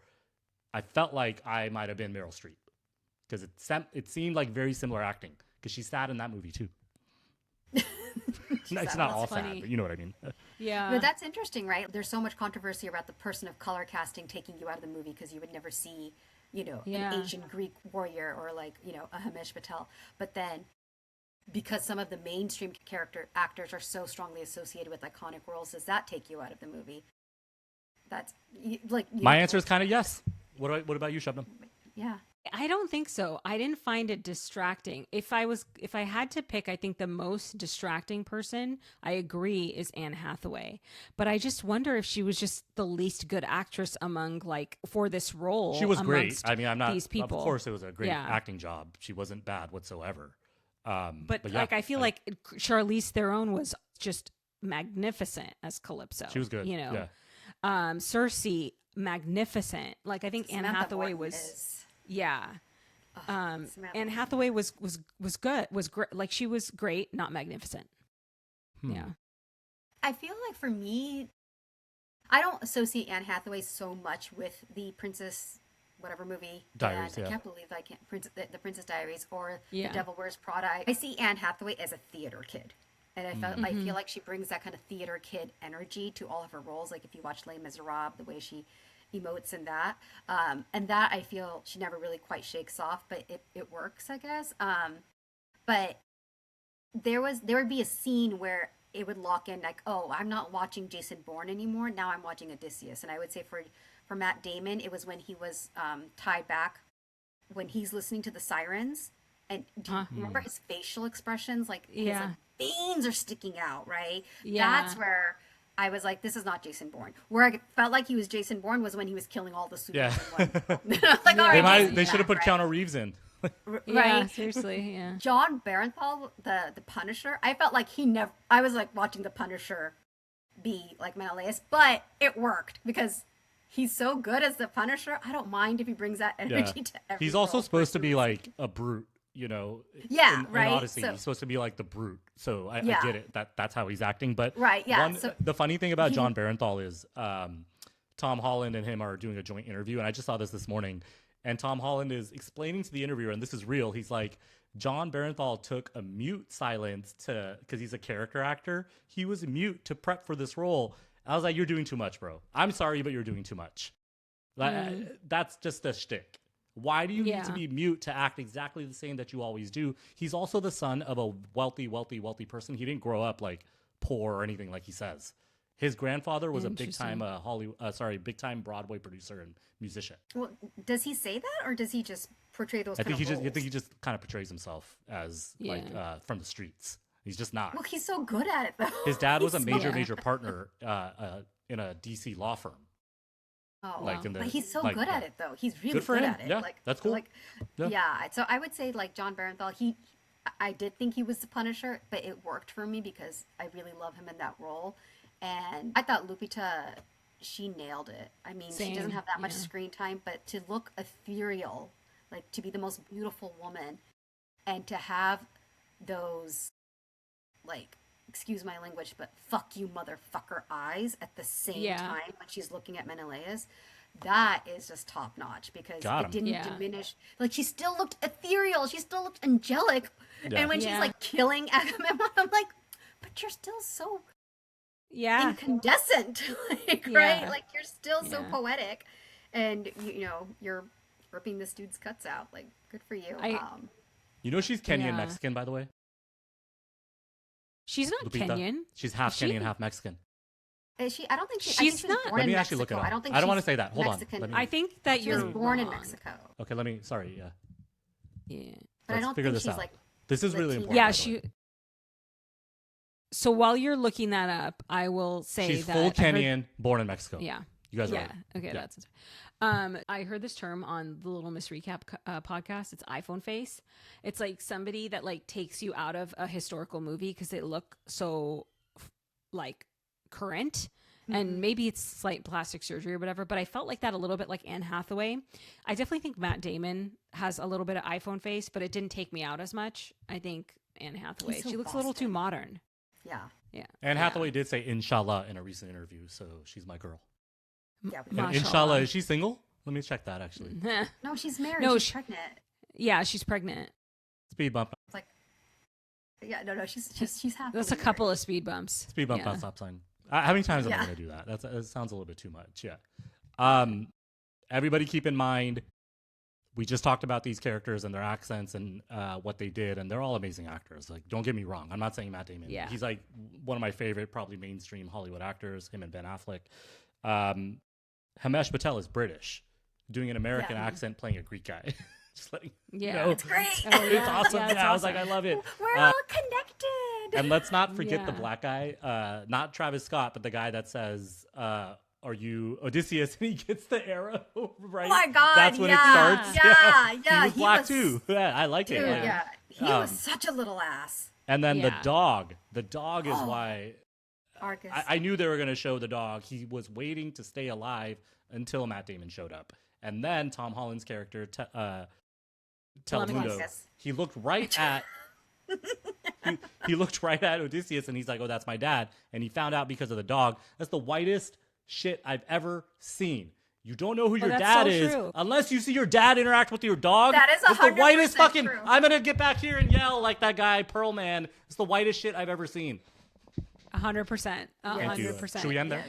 I felt like I might have been Meryl Streep because it seemed like very similar acting because she sat in that movie too. It's not all funny. sad, but you know what I mean. Yeah. But that's interesting, right? There's so much controversy about the person of color casting taking you out of the movie because you would never see, Yeah. an Asian Greek warrior or like, a Himesh Patel. But then because some of the mainstream character actors are so strongly associated with iconic roles, does that take you out of the movie? That's like My answer is kind of yes. What about you, Shabnam? yeah. I don't think so. I didn't find it distracting. If I had to pick, I think the most distracting person, I agree, is Anne Hathaway. But I just wonder if she was just the least good actress among for this role. She was great. amongst I mean, I'm not. these people. Of course, it was a great Yeah. acting job. She wasn't bad whatsoever. But yeah, I feel like Charlize Theron was just magnificent as Calypso. she was good. Yeah. Cersei, magnificent. Like I think Anne Samantha Hathaway Morton was. is- Yeah. Samantha Anne Hathaway was good. Was great. Like she was great, not magnificent. Yeah. I feel like for me, I don't associate Anne Hathaway so much with the Princess whatever movie. Diaries, and yeah. I can't believe I can't the Princess Diaries or Yeah. The Devil Wears Prada. I see Anne Hathaway as a theater kid. And I feel like she brings that kind of theater kid energy to all of her roles. Like if you watch Les Miserables, the way she emotes in that. And that I feel she never really quite shakes off, but it works, I guess. But there would be a scene where it would lock in like, oh, I'm not watching Jason Bourne anymore. Now I'm watching Odysseus. And I would say for Matt Damon, it was when he was tied back, when he's listening to the sirens. And do you remember his facial expressions? Like his Yeah. veins are sticking out, right? Yeah. That's where I was like, this is not Jason Bourne. Where I felt like he was Jason Bourne was when he was killing all the supers in one. Like, all right, Jason, They should have put right? Keanu Reeves in. Yeah, Right. seriously, yeah. John Barenthal, the Punisher, I felt like I was like watching the Punisher be like Menelaus, but it worked because he's so good as the Punisher. I don't mind if he brings that energy to every He's also role supposed to for be some like a brute, Yeah, in right? Odyssey, So- he's supposed to be like the brute. So I Yeah. get it. That's how he's acting. But Right, yeah, so the funny thing about John Barenthal is Tom Holland and him are doing a joint interview, and I just saw this morning. And Tom Holland is explaining to the interviewer, and this is real. He's like, John Barenthal took a mute silence because he's a character actor. He was mute to prep for this role. I was like, you're doing too much, bro. I'm sorry, but you're doing too much. That's just a shtick. Why do you need to be mute to act exactly the same that you always do? He's also the son of a wealthy person. He didn't grow up like poor or anything like he says. His grandfather was a big time big time Broadway producer and musician. Well, does he say that, or does he just portray those? I think he roles? just kind of portrays himself as from the streets. He's just not. Well, he's so good at it, though. His dad was a He's major partner in a DC law firm. Oh, like in the- but he's so like, good yeah. at it, though. He's really Good for good him. at it. Yeah, like, that's cool. Like, Yeah. yeah. So I would say, like John Barenthal, I did think he was the Punisher, but it worked for me because I really love him in that role, and I thought Lupita, she nailed it. I mean, she doesn't Same, have that much yeah. screen time, but to look ethereal, like to be the most beautiful woman, and to have those, like, excuse my language, but fuck you motherfucker eyes at the same Yeah. time when she's looking at Menelaus. that is just top notch because Got it 'em. didn't Yeah. diminish. Like she still looked ethereal. She still looked angelic. Yeah. And when she's Yeah. like killing Agamemnon, I'm like, but you're still so Yeah. incandescent, like, Yeah. right? Like you're still so Yeah. poetic, and you know you're ripping this dude's cuts out. Like, good for you. You know she's Kenyan Yeah. Mexican, by the way. She's not Lupita. Kenyan. She's half Is she? Kenyan, half Mexican. Is she? I don't think she. I She's think she not. was born Let in me actually Mexico. look it up. I don't think. I don't she's wanna say that. Hold on. Mexican. Let me- I think that She you're was born in wrong. Mexico, Okay, let me. Sorry, yeah. Yeah. but I Let's don't figure think this she's out. like. This is really Latino. important. Yeah, by the way. she. So while you're looking that up, I will say She's that full I heard- Kenyan, born in Mexico. Yeah. You guys are Yeah. right. Okay. Yeah. That's. I heard this term on the Little Miss Recap podcast. It's iPhone face. It's like somebody that like takes you out of a historical movie because they look so like current. And maybe it's slight plastic surgery or whatever, but I felt like that a little bit like Anne Hathaway. I definitely think Matt Damon has a little bit of iPhone face, but it didn't take me out as much. I think Anne Hathaway. so She looks a little too Boston. modern. Yeah. Yeah. Anne Yeah. Hathaway did say inshallah in a recent interview, so she's my girl. Yeah. And Mashallah. inshallah, is she single? Let me check that actually. No, she's married. No, she's pregnant. Yeah, she's pregnant. Speed bump. It's like. Yeah. No. She's happy. That's a couple of speed bumps. Speed bump, Yeah. not stop sign. How many times am I Yeah. going to do that? That sounds a little bit too much. Yeah. Everybody keep in mind, we just talked about these characters and their accents and what they did, and they're all amazing actors. Like, don't get me wrong. I'm not saying Matt Damon. Yeah. He's like one of my favorite, probably mainstream Hollywood actors, him and Ben Affleck. Himesh Patel is British, doing an American Yeah. accent, playing a Greek guy. Just like, Yeah. know, It's great. Oh, it's awesome. Yeah, it's I was like, I awesome. love it. We're Uh, all connected. And let's not forget the Yeah. black guy, not Travis Scott, but the guy that says, "Are you Odysseus?" And he gets the arrow right. Oh my God, That's when yeah. it starts. Yeah, he was black was- too. Yeah, I like Dude, it. Like, yeah. He um, was such a little ass. And then the Yeah. dog. The dog is Oh. why Argus. I knew they were going to show the dog. He was waiting to stay alive until Matt Damon showed up, and then Tom Holland's character, Telemundo, Telemachus. he looked right at. he looked right at Odysseus and he's like, "Oh, that's my dad." And he found out because of the dog. That's the whitest shit I've ever seen. You don't know who your that's dad so is true. unless you see your dad interact with your dog. That is It's the 100% whitest fucking. true. I'm gonna get back here and yell like that guy Pearl Man. It's the whitest shit I've ever seen. 100%. Thank you. 100%. Should we end there?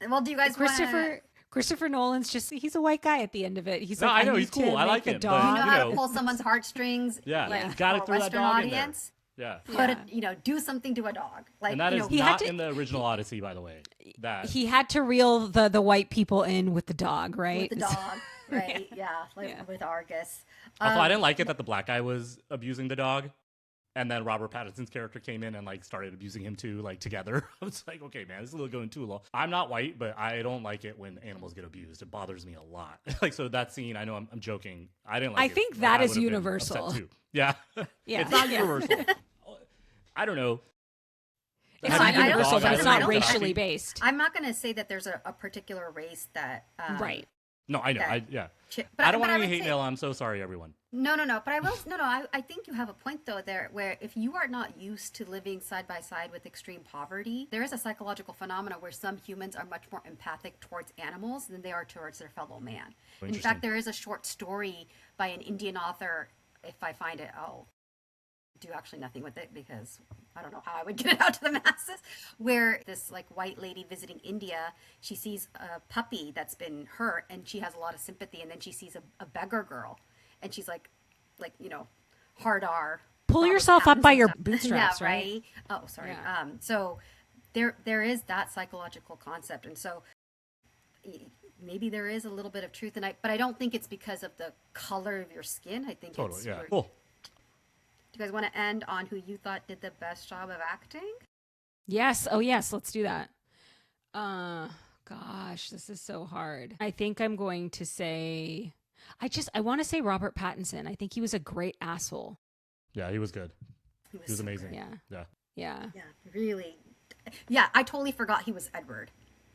Well, do you guys want Christopher Nolan's he's a white guy at the end of it. He's No, like, I know, need he's cool. to I like make a him, but- dog. you know how know. to pull someone's heartstrings? Yeah, Yeah. you gotta for a throw that Western dog in there. audience? Yeah. Put Yeah. it, do something to a dog. Like, And that you is know, He had not to- in the original Odyssey, by the way. That He had to reel the white people in with the dog, right? with the dog, right? Yeah, like Yeah. with Argus. also, I didn't like it that the black guy was abusing the dog, and then Robert Pattinson's character came in and like started abusing him too, like together. I was like, okay, man, this is a little going too long. I'm not white, but I don't like it when animals get abused. It bothers me a lot. Like, so that scene, I know I'm joking. I didn't like I it. think Like, that I is would've been universal. upset, too. Yeah. Yeah. It's not Yeah. universal. I don't know. It's Have not you been a universal, dog but owner it's in not the racially country? based. I'm not going to say that there's a particular race that Right. No, I know. that- Yeah. But I don't want but any would hate say- mail. I'm so sorry, everyone. No. But I will. No. I think you have a point though there, where if you are not used to living side by side with extreme poverty, there is a psychological phenomena where some humans are much more empathic towards animals than they are towards their fellow man. In Interesting. fact, there is a short story by an Indian author. If I find it, I'll do actually nothing with it because I don't know how I would get it out to the masses. Where this like white lady visiting India, she sees a puppy that's been hurt and she has a lot of sympathy, and then she sees a beggar girl, and she's like hard R. Pull Robert yourself up by Pattinson your stuff. bootstraps, yeah, right? Oh, sorry. Yeah. So there is that psychological concept, and so maybe there is a little bit of truth in it, but I don't think it's because of the color of your skin. I think Totally. it's Yeah. your- Cool. Do you guys want to end on who you thought did the best job of acting? Yes. Oh, yes. Let's do that. Gosh, this is so hard. I think I'm going to say, I want to say Robert Pattinson. I think he was a great asshole. Yeah, he was good. He was so amazing. great. Yeah. Yeah. Yeah. Yeah, really. Yeah, I totally forgot he was Edward.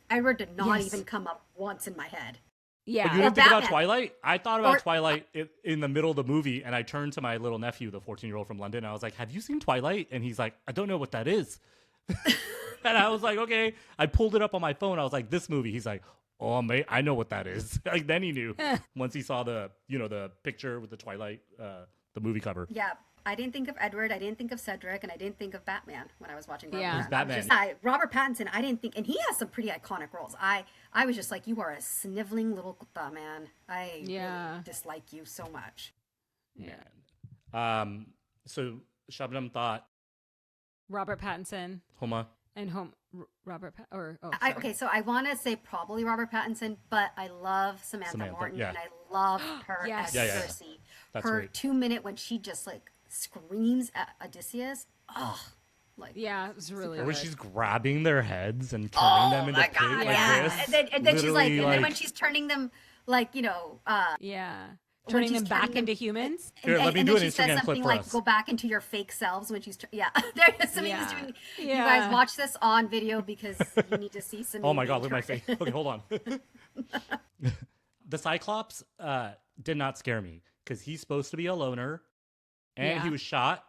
Edward did not Yes. even come up once in my head. Yeah. But you didn't think about Batman. Twilight? I thought about Or- Twilight in the middle of the movie, and I turned to my little nephew, the 14-year-old from London, and I was like, "Have you seen Twilight?" And he's like, "I don't know what that is." And I was like, "Okay." I pulled it up on my phone. I was like, "This movie." He's like, Oh, mate, I know what that is. Like then he knew once he saw the the picture with the Twilight, the movie cover. Yeah. I didn't think of Edward, I didn't think of Cedric, and I didn't think of Batman when I was watching Robert Yeah. Pattinson. Batman. Robert Pattinson, I didn't think, and he has some pretty iconic roles. I was just like, you are a sniveling little kuta, man. I really dislike you so much. Man. So Shabnam thought Robert Pattinson Homa. and Robert Okay, so I want to say probably Robert Pattinson, but I love Samantha Morton, yeah. and I love her Yes. as Yeah. Cersei. That's her great. 2 minute when she just like screams at Odysseus. Oh, like Yeah, it was really Or when good. she's grabbing their heads and turning them into my pigs God, like yeah. this. And then she's like, Literally, and then when she's turning them like Yeah. when Turning she's them back turning them- into humans. Here, let me do then an she says Instagram clip something for like, us. "Go back into your fake selves." When she's there is something Yeah. doing. You Yeah. guys watch this on video because you need to see some. Oh my god, look at my face. Okay, hold on. The Cyclops did not scare me because he's supposed to be a loner, and he Yeah. was shot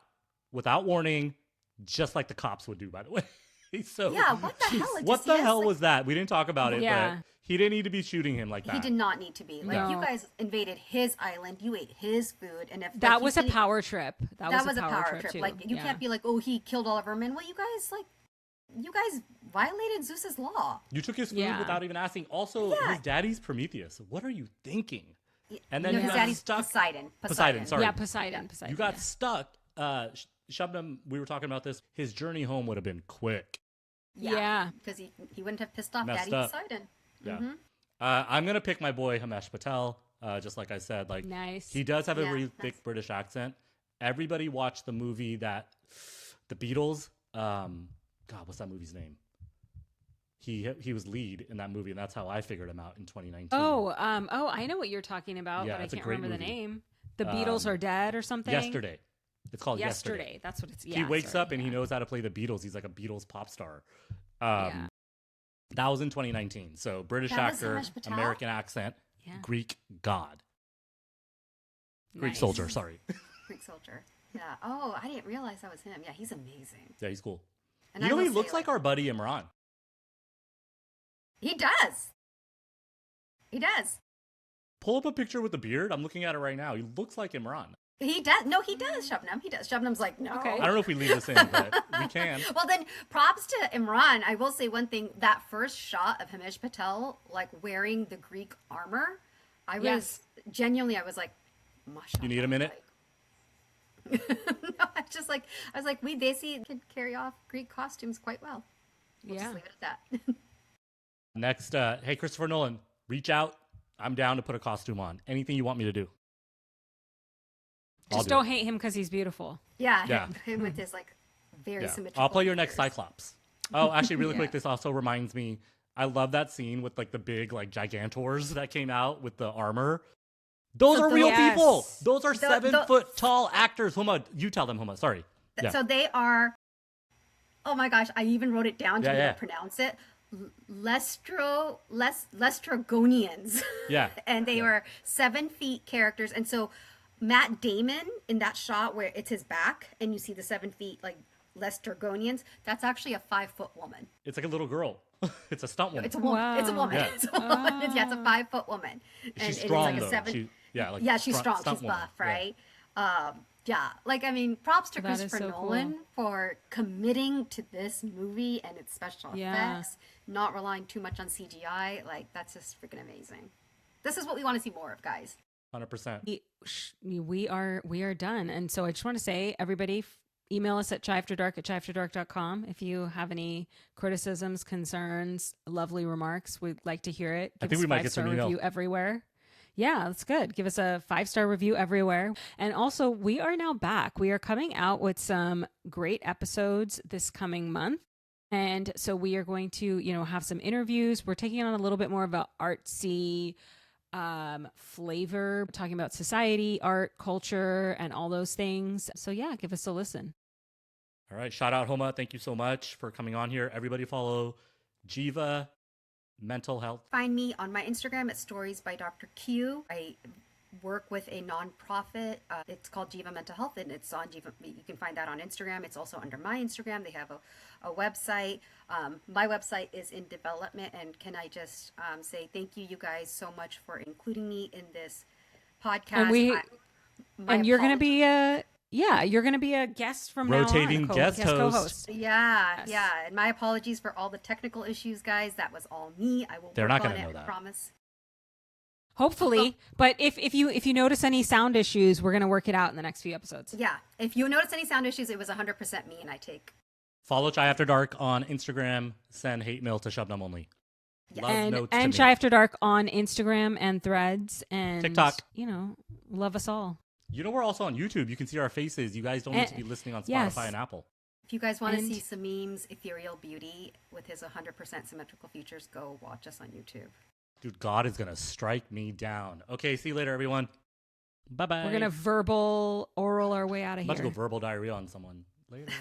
without warning, just like the cops would do, by the way. So Yeah, what the hell? what the Odysseus? hell Like, was that? We didn't talk about it, Yeah. but he didn't need to be shooting him like that. He did not need to be. Like you No. guys invaded his island, you ate his food, and if That like, was he a didn't- power trip. That was a power trip. too. Like you Yeah. can't be like, oh, he killed all of our men. Well, you guys violated Zeus's law. You took his food Yeah. without even asking. Also, Yeah. his daddy's Prometheus. What are you thinking? And then No, you his got daddy's stuck. Poseidon. Sorry. Yeah, Poseidon. You got yeah. stuck. Shabnam, we were talking about this. His journey home would have been quick. Yeah. because he wouldn't have pissed off Messed Daddy up. Poseidon. Yeah. Mm-hmm. I'm gonna pick my boy Himesh Patel. Just like I said, like Nice. he does have a Yeah, really nice. thick British accent. Everybody watched the movie that the Beatles. God, what's that movie's name? He was lead in that movie, and that's how I figured him out in 2019. I know what you're talking about, Yeah, but I it's a can't great remember the movie. name. The Beatles are dead or something. Yesterday. It's called Yesterday. That's what it's. Yeah, He wakes sorry, up and he yeah. knows how to play the Beatles. He's like a Beatles pop star. Yeah. That was in 2019. So British That was actor, Himesh Patel? American accent, Yeah. Greek god, Greek Nice. soldier. Sorry. Greek soldier. Yeah. Oh, I didn't realize that was him. Yeah, he's amazing. Yeah, he's cool. And You I know, he will looks say, like our buddy Imran. He does. He does. Pull up a picture with the beard. I'm looking at it right now. He looks like Imran. He does. No, he does, Shabnam. He does. Shabnam's like, no. Okay. I don't know if we leave this in, but we can. Well, then props to Imran. I will say one thing. That first shot of Himesh Patel, like wearing the Greek armor, I was Yes. genuinely, I was like, mashallah. You need a minute? Like, no, I was like, we Desi could carry off Greek costumes quite well. We'll Yeah. just leave it at that. Next, hey, Christopher Nolan, reach out. I'm down to put a costume on. Anything you want me to do. I'll Just do don't it. hate him because he's beautiful. Yeah, Yeah. him with his like very Yeah. symmetrical. I'll play your next fingers. Cyclops. Oh, actually, really Yeah. quick, this also reminds me. I love that scene with like the big like Gigantors that came out with the armor. Those So are real yes. people. Those are The- 7-foot tall actors. Huma, you tell them, Huma. Sorry. Yeah. So they are. Oh my gosh! I even wrote it down to Yeah, be able yeah. to pronounce it. Lestrogonians. Yeah. And they Yeah. were 7 feet characters. And so Matt Damon in that shot where it's his back and you see the 7 feet like Lestrogonians, that's actually a 5-foot woman. It's like a little girl. It's a stunt woman. It's a woman. It's a Wow. woman. Yeah. It's a woman. Yeah, it's a 5-foot woman. She's it's strong, like a though. 7. Like Yeah, she's strong. stunt She's woman. buff, Yeah. right? Yeah, like I mean, props to That is Christopher so cool. Nolan for committing to this movie and its special Yeah. effects, not relying too much on CGI. Like that's just freaking amazing. This is what we want to see more of, guys. 100%. We are done. And so I just want to say, everybody, email us at chaiafterdark@chaiafterdark.com if you have any criticisms, concerns, lovely remarks. We'd like to hear it. I Give think us we a might get some 5-star email. review everywhere. Yeah, that's good. Give us a 5-star review everywhere. And also, we are now back. We are coming out with some great episodes this coming month. And so we are going to, have some interviews. We're taking on a little bit more of a artsy flavor, talking about society, art, culture, and all those things. So yeah, give us a listen. All right. Shout out, Homa. Thank you so much for coming on here. Everybody follow Jiva Mental Health. Find me on my Instagram at Stories by Dr. Q. I work with a nonprofit. It's called Jiva Mental Health, and it's on Jiva. You can find that on Instagram. It's also under my Instagram. They have a website. My website is in development, and can I just say thank you guys so much for including me in this podcast. And you're going to be you're going to be a guest from rotating now on, guest co-host. Yeah. And my apologies for all the technical issues, guys. That was all me. I will. They're work not on going to it, know that. I promise. Hopefully, but if you notice any sound issues, we're going to work it out in the next few episodes. Yeah. If you notice any sound issues, it was 100% me, and I take. Follow Chai After Dark on Instagram. Send hate mail to Shabnam only. Yes. Love notes And to Chai me. After Dark on Instagram and Threads and TikTok. Love us all. We're also on YouTube. You can see our faces. You guys don't need to be listening on Spotify yes. and Apple. If you guys want to And- see Sameem's ethereal beauty with his 100% symmetrical features, go watch us on YouTube. Dude, God is going to strike me down. Okay, see you later, everyone. Bye-bye. We're going to oral our way out of I'm about here. to go verbal diarrhea on someone. Later.